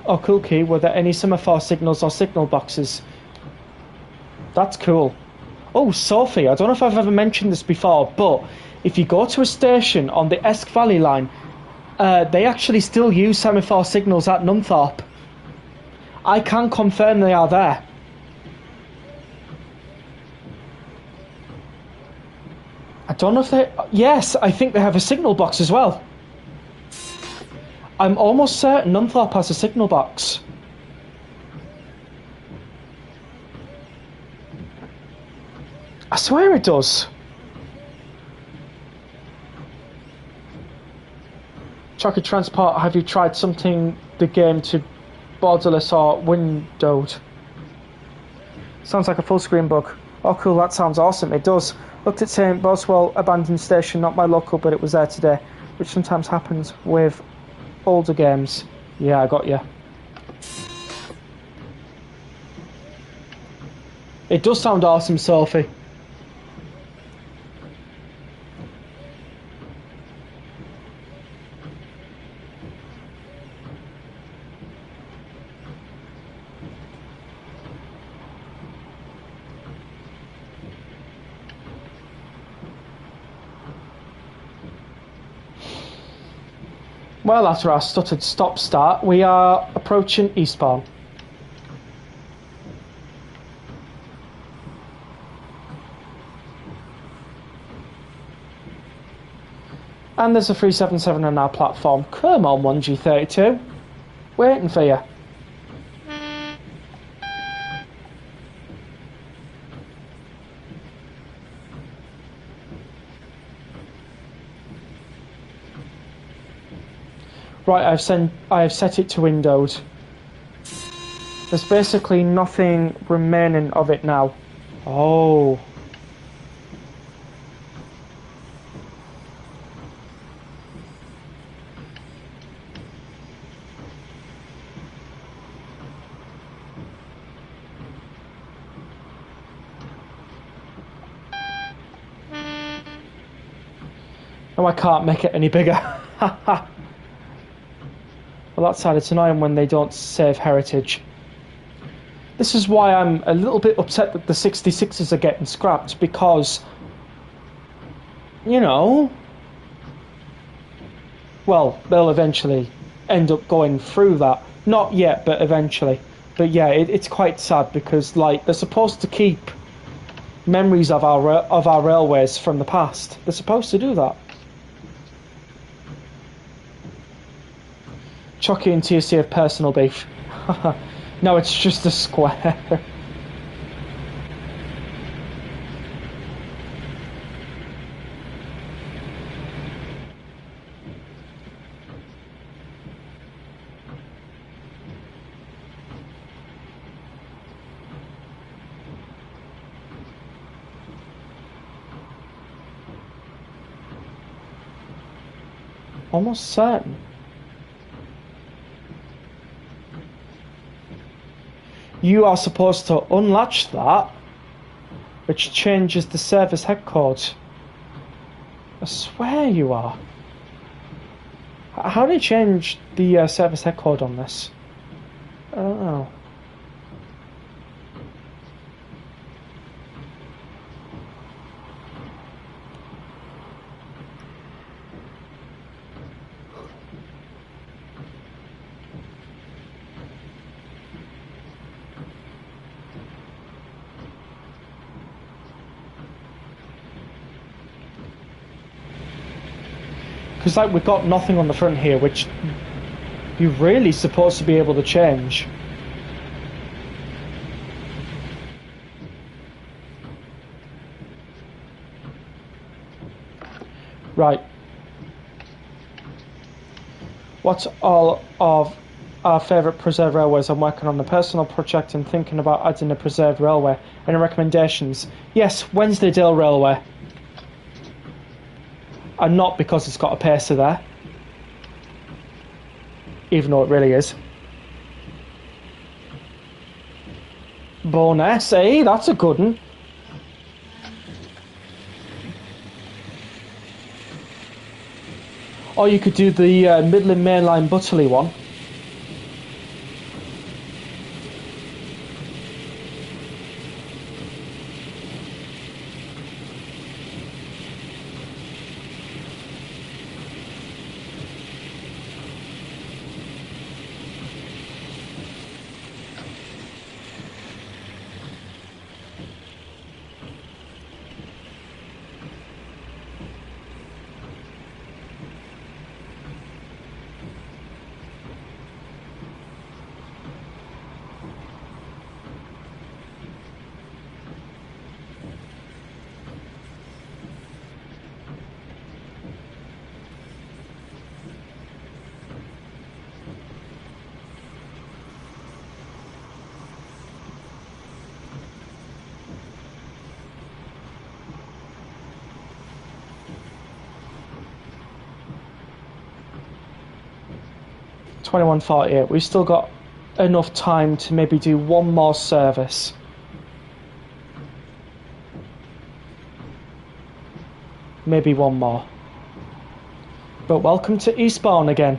Oh, cool, Key. Were there any semaphore signals or signal boxes? That's cool. Oh, Sophie, I don't know if I've ever mentioned this before, but if you go to a station on the Esk Valley line, they actually still use semaphore signals at Nunthorpe. I can confirm they are there. I don't know if they... Yes, I think they have a signal box as well. I'm almost certain Nunthorpe has a signal box. I swear it does. Chocolate Transport, have you tried something the game to borderless or windowed? Sounds like a full screen bug. Oh cool, that sounds awesome. It does. Looked at St. Boswell abandoned station, not my local, but it was there today, which sometimes happens with older games. Yeah, I got you. It does sound awesome, Sophie. Well, after our stuttered stop-start, we are approaching Eastbourne. And there's a 377 on our platform. Come on, 1G32. Waiting for you. Right, I've set it to Windows. There's basically nothing remaining of it now. Oh. No, I can't make it any bigger. Well, that side, it's annoying when they don't save heritage. This is why I'm a little bit upset that the 66s are getting scrapped, because, you know, well, they'll eventually end up going through that. Not yet, but eventually. But yeah, it's quite sad, because, like, they're supposed to keep memories of our railways from the past. They're supposed to do that. Chucky and TSC have personal beef. No, it's just a square. Almost certain. You are supposed to unlatch that, which changes the service head code. I swear you are. How do you change the service head code on this? I don't know. Because, like, we've got nothing on the front here, which you're really supposed to be able to change. Right. What's all of our favourite preserved railways? I'm working on a personal project and thinking about adding a preserved railway. Any recommendations? Yes, Wensleydale Railway. And not because it's got a pacer there, even though it really is. Bonus, eh? That's a good one. Or you could do the Midland Mainline Butterley one. $21.48. We've still got enough time to maybe do one more service. Maybe one more. But welcome to Eastbourne again.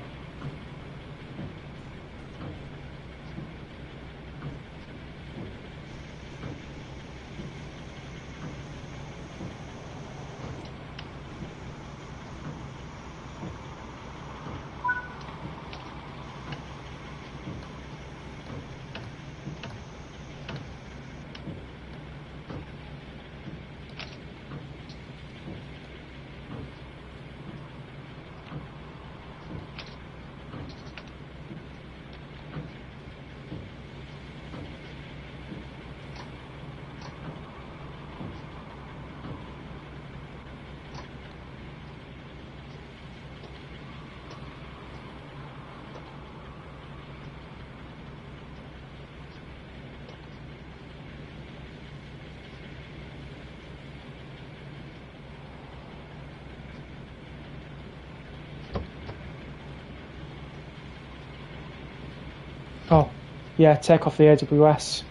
Oh, yeah, take off the AWS.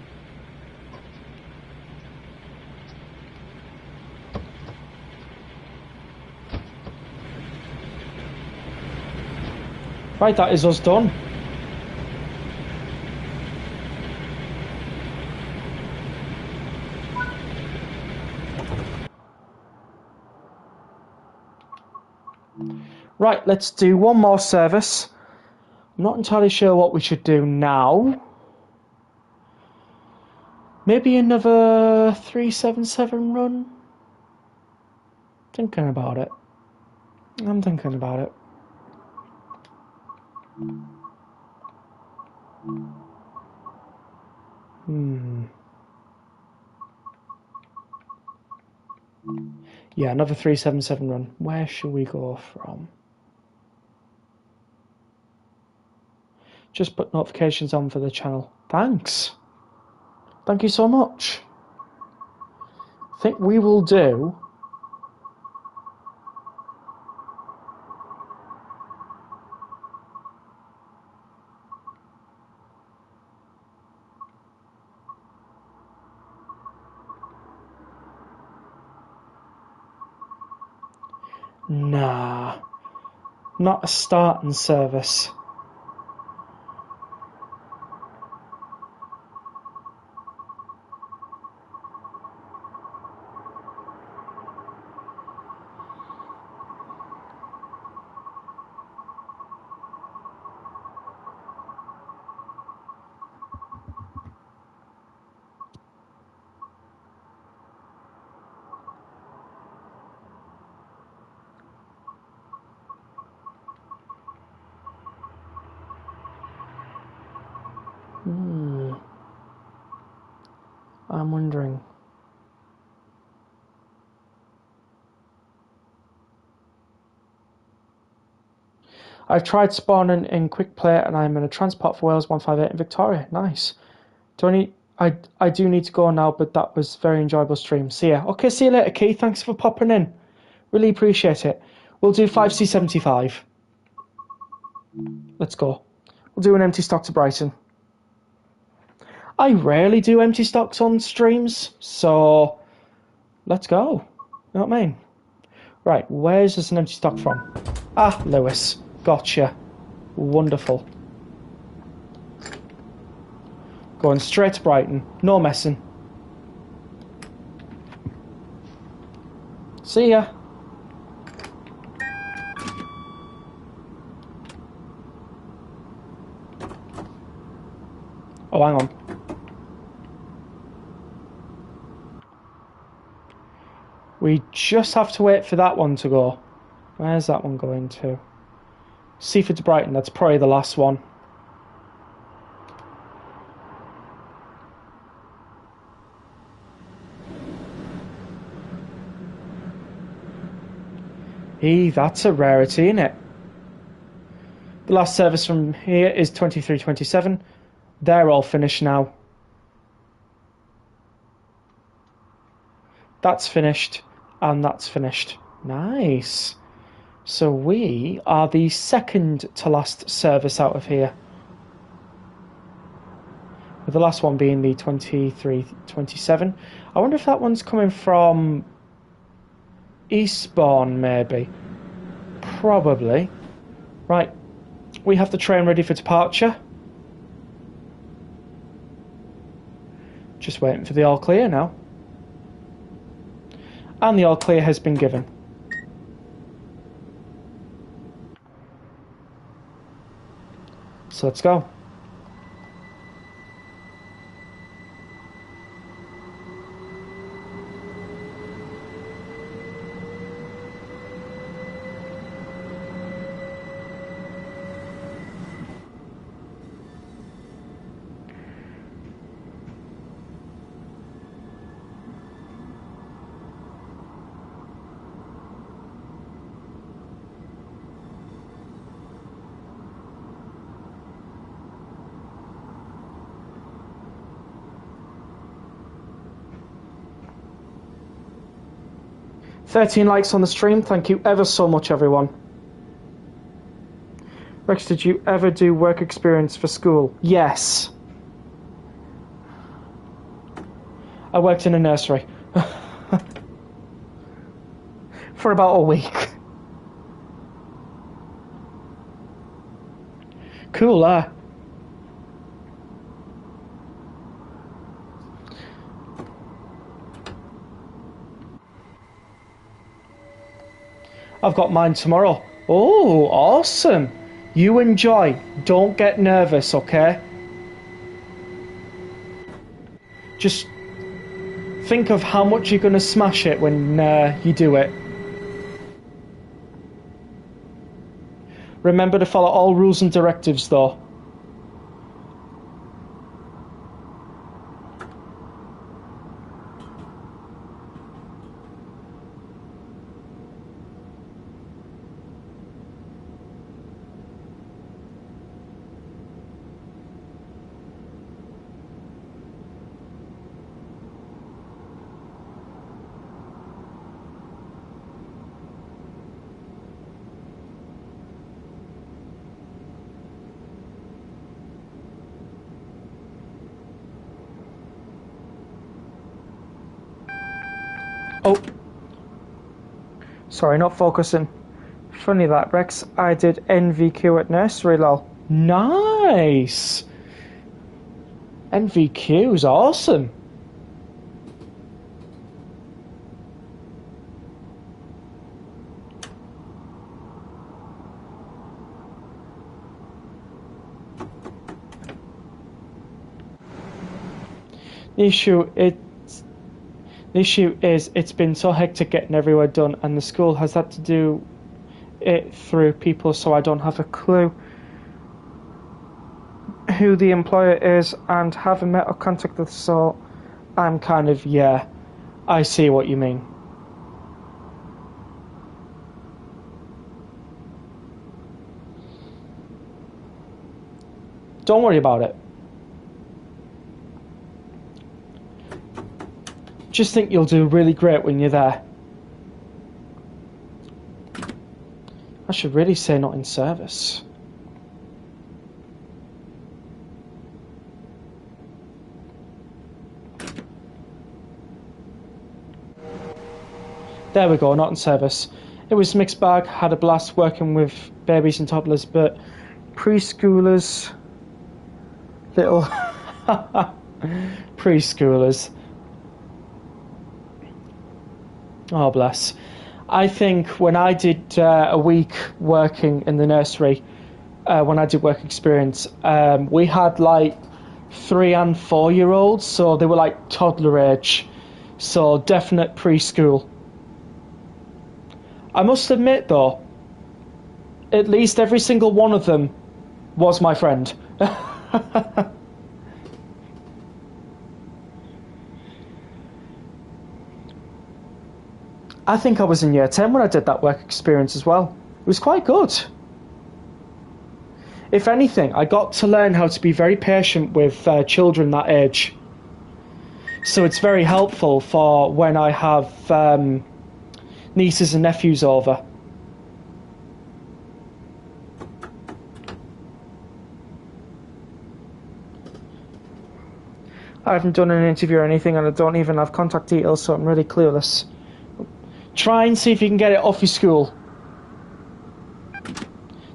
Right, that is us done. Right, let's do one more service. I'm not entirely sure what we should do now. Maybe another 377 run? Thinking about it. I'm thinking about it. Yeah, another 377 run. Where should we go from? Just put notifications on for the channel. Thanks. Thank you so much. I think we will do... Nah. Not a starting service. I'm wondering. I've tried spawning in quick play and I'm in a transport for Wales 158 in Victoria. Nice. I do need to go now, but that was a very enjoyable stream. See ya. Okay, see you later, Keith. Thanks for popping in. Really appreciate it. We'll do 5C75. Let's go. We'll do an empty stock to Brighton. I rarely do empty stocks on streams, so let's go. You know what I mean? Right, where's this an empty stock from? Ah, Lewis. Gotcha. Wonderful. Going straight to Brighton. No messing. See ya. Oh, hang on. We just have to wait for that one to go. Where's that one going to? Seaford to Brighton, that's probably the last one. That's a rarity, isn't it? The last service from here is 2327. They're all finished now. That's finished, and that's finished. Nice. So we are the second to last service out of here. With the last one being the 2327. I wonder if that one's coming from Eastbourne, maybe. Probably. Right. We have the train ready for departure. Just waiting for the all clear now. And the all clear has been given. So let's go. $13 likes on the stream. Thank you ever so much, everyone. Rex, did you ever do work experience for school? Yes. I worked in a nursery. For about a week. cool, eh? I've got mine tomorrow. Oh, awesome. You enjoy. Don't get nervous, okay? Just think of how much you're going to smash it when you do it. Remember to follow all rules and directives, though. Oh. Sorry, not focusing. Funny that, Rex. I did NVQ at nursery, lol. Nice! NVQ's awesome. The issue is it's been so hectic getting everywhere done, and the school has had to do it through people, so I don't have a clue who the employer is and haven't met or contacted, so I'm kind of, yeah, I see what you mean. Don't worry about it. Just think you'll do really great when you're there. I should really say not in service. There we go, not in service. It was a mixed bag, had a blast working with babies and toddlers, but preschoolers, little preschoolers. Oh, bless. I think when I did a week working in the nursery, when I did work experience, we had like 3 and 4 year olds, so they were like toddler age, so definite preschool. I must admit though, at least every single one of them was my friend. I think I was in year 10 when I did that work experience as well. It was quite good. If anything, I got to learn how to be very patient with children that age. So it's very helpful for when I have nieces and nephews over. I haven't done an interview or anything, and I don't even have contact details, so I'm really clueless. Try and see if you can get it off your school.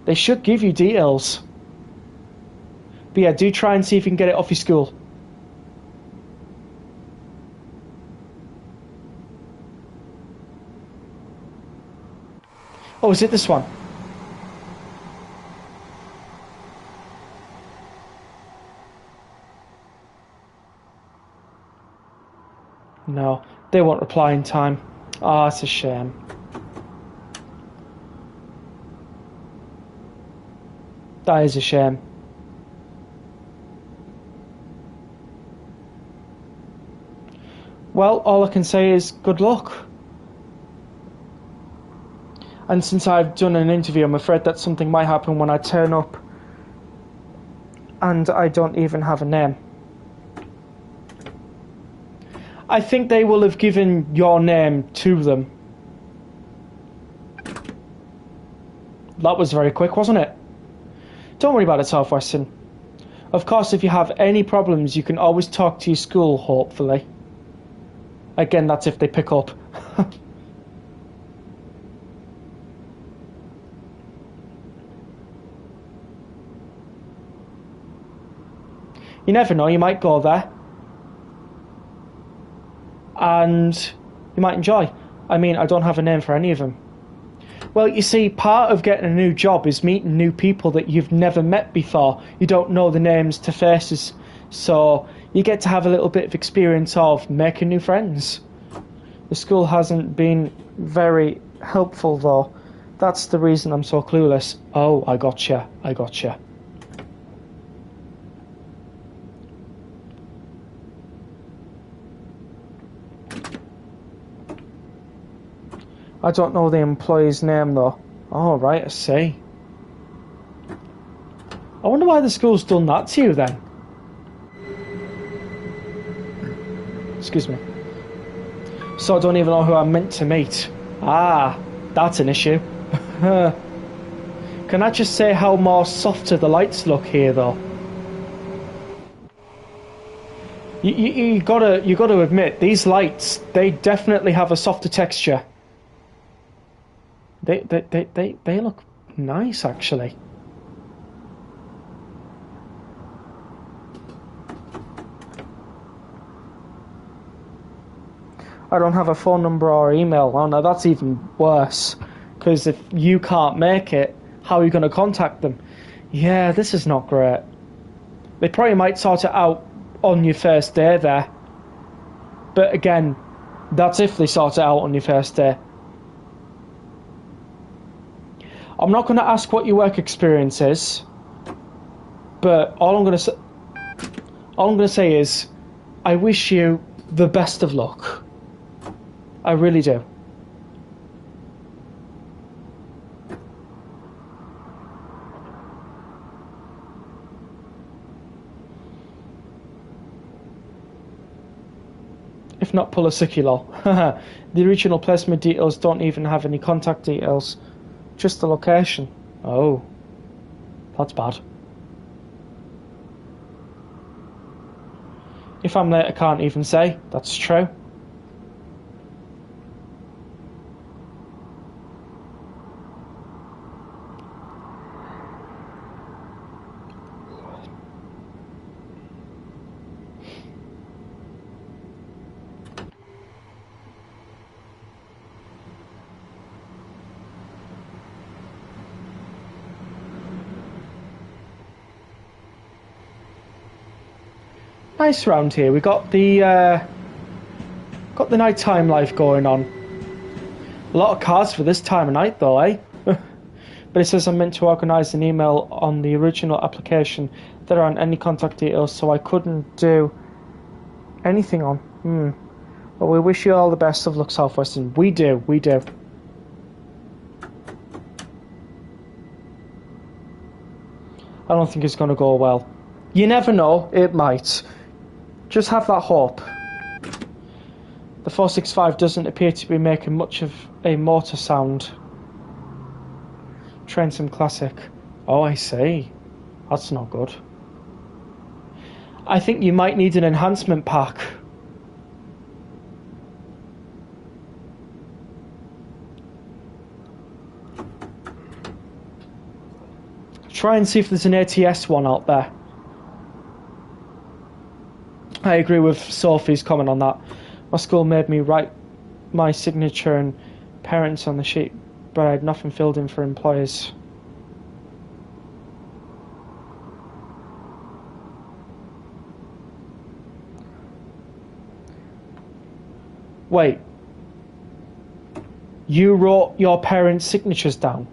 They should give you details. But yeah, do try and see if you can get it off your school. Oh, is it this one? No, they won't reply in time. Ah, it's a shame. That is a shame. Well, all I can say is good luck. And since I've done an interview, I'm afraid that something might happen when I turn up and I don't even have a name. I think they will have given your name to them. That was very quick, wasn't it? Don't worry about it, Southwestern. Of course, if you have any problems, you can always talk to your school, hopefully. Again, that's if they pick up. You never know, you might go there. And you might enjoy. I mean, I don't have a name for any of them. Well, you see, part of getting a new job is meeting new people that you've never met before. You don't know the names to faces. So you get to have a little bit of experience of making new friends. The school hasn't been very helpful, though. That's the reason I'm so clueless. Oh, I gotcha. I don't know the employee's name, though. Oh, right, I see. I wonder why the school's done that to you, then. Excuse me. So I don't even know who I'm meant to meet. Ah, that's an issue. Can I just say how more softer the lights look here, though? You gotta admit, these lights, they definitely have a softer texture. They look nice, actually. I don't have a phone number or email. Oh no, that's even worse. Because if you can't make it, how are you going to contact them? Yeah, this is not great. They probably might sort it out on your first day there. But again, that's if they sort it out on your first day. I'm not going to ask what your work experience is, but all I'm going to say is, I wish you the best of luck. I really do. If not, pull a sickie lol. The original placement details don't even have any contact details. Just the location. Oh. That's bad. If I'm late, I can't even say. That's true. Nice round here. We got the nighttime life going on. A lot of cards for this time of night, though, eh? But it says I'm meant to organise an email on the original application. There aren't any contact details, so I couldn't do anything on. Well, we wish you all the best of luck, Southwestern. We do. I don't think it's going to go well. You never know, it might. Just have that hope. The 465 doesn't appear to be making much of a motor sound. Trenton Classic. Oh, I see. That's not good. I think you might need an enhancement pack. Try and see if there's an ATS one out there. I agree with Sophie's comment on that. My school made me write my signature and parents on the sheet, but I had nothing filled in for employers. Wait. You wrote your parents' signatures down?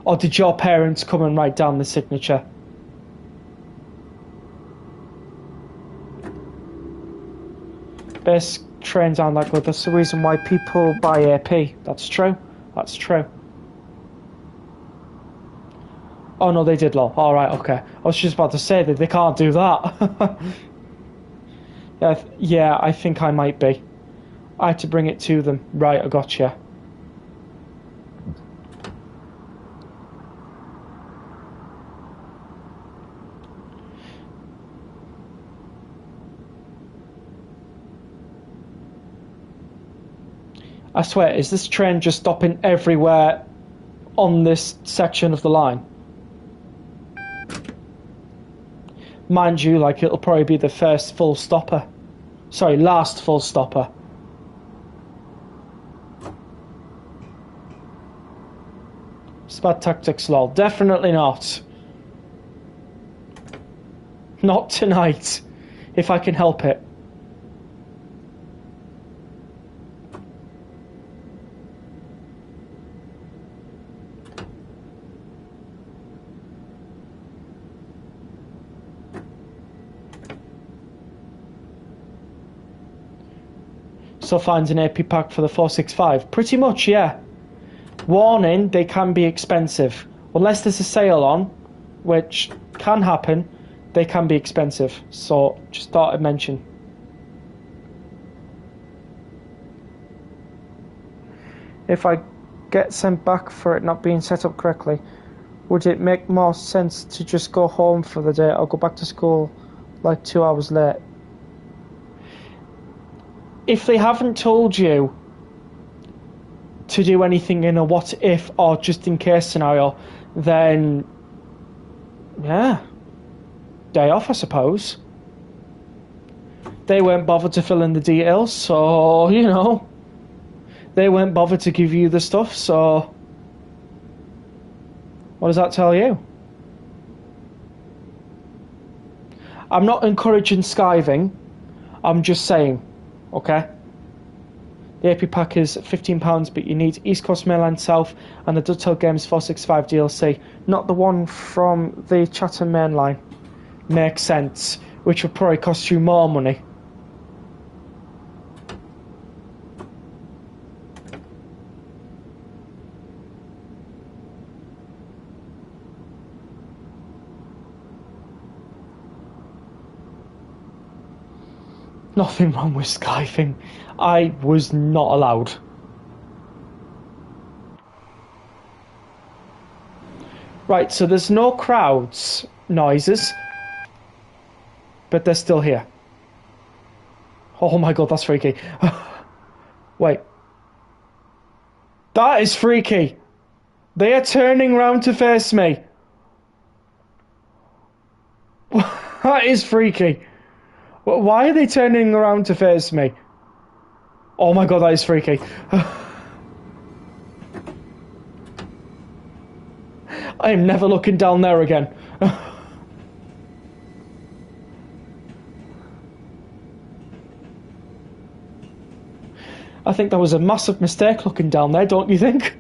Or did your parents come and write down the signature? Base trains aren't that good. That's the reason why people buy AP. That's true. Oh no, they did law. Alright, okay. I was just about to say that they can't do that. Yeah, I think I might be. I had to bring it to them. Right, I gotcha. I swear, is this train just stopping everywhere on this section of the line? Mind you, like, it'll probably be the first full stopper. Sorry, last full stopper. It's bad tactics, lol. Definitely not. Not tonight, if I can help it. So find an AP pack for the 465. Pretty much, yeah. Warning, they can be expensive. Unless there's a sale on, which can happen, they can be expensive. So, just thought I'd mention. If I get sent back for it not being set up correctly, would it make more sense to just go home for the day or go back to school like 2 hours late? If they haven't told you to do anything in a what if or just in case scenario, then yeah, day off, I suppose. They weren't bothered to fill in the details, so you know, they weren't bothered to give you the stuff, so what does that tell you? I'm not encouraging skiving, I'm just saying, okay? The AP pack is £15, but you need East Coast Mainline South and the Dovetail Games 465 DLC, not the one from the Chatham Mainline. Makes sense, which would probably cost you more money. Nothing wrong with skiving. I was not allowed. Right, so there's no crowds noises, but they're still here. Oh my god, that's freaky. Wait. That is freaky. They are turning round to face me. That is freaky. Why are they turning around to face me? Oh my god, that is freaky. I am never looking down there again. I think that was a massive mistake looking down there, don't you think?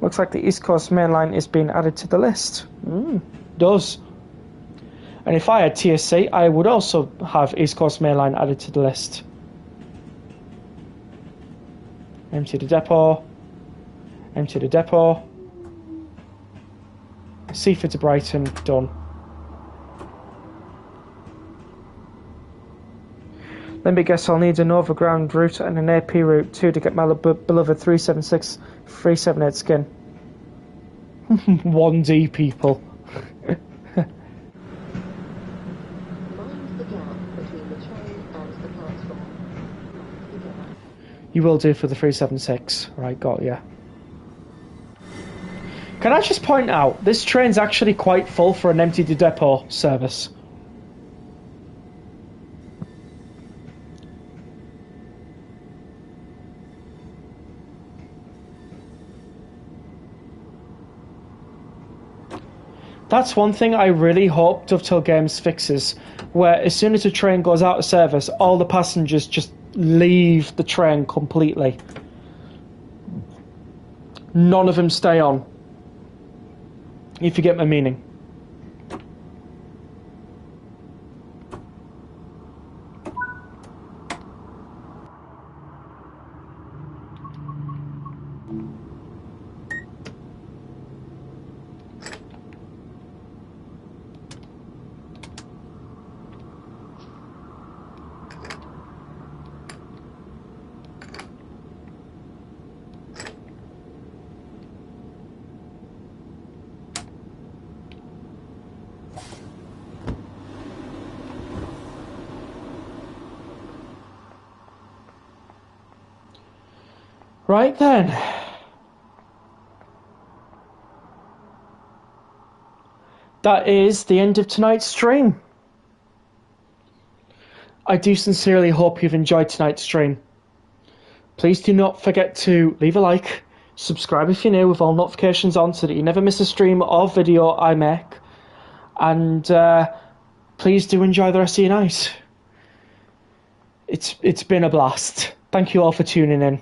Looks like the East Coast Main Line is being added to the list. Does. And if I had TSC, I would also have East Coast Main Line added to the list. Empty the depot. Empty the depot. Seaford to Brighton, done. Let me guess, I'll need an overground route and an AP route too to get my beloved 376 378 skin. 1D people. You will do for the 376. Right, got ya. Can I just point out, this train's actually quite full for an empty depot service. That's one thing I really hope Dovetail Games fixes, where as soon as a train goes out of service, all the passengers just leave the train completely. None of them stay on. If you get my meaning. Right then. that is the end of tonight's stream. I do sincerely hope you've enjoyed tonight's stream. Please do not forget to leave a like, subscribe if you're new with all notifications on so that you never miss a stream or video I make, and please do enjoy the rest of your night. It's been a blast. Thank you all for tuning in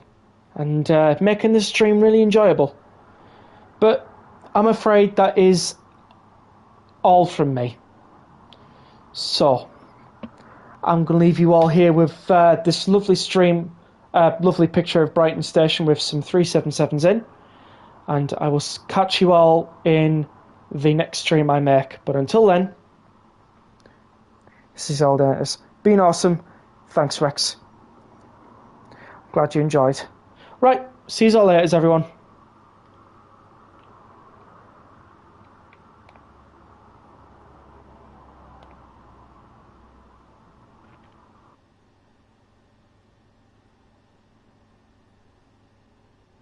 and making this stream really enjoyable. But I'm afraid that is all from me. So I'm going to leave you all here with this lovely stream, lovely picture of Brighton Station with some 377s in. And I will catch you all in the next stream I make. But until then, this is all there. It's been awesome. Thanks, Rex. Glad you enjoyed. Right, see you all later, everyone.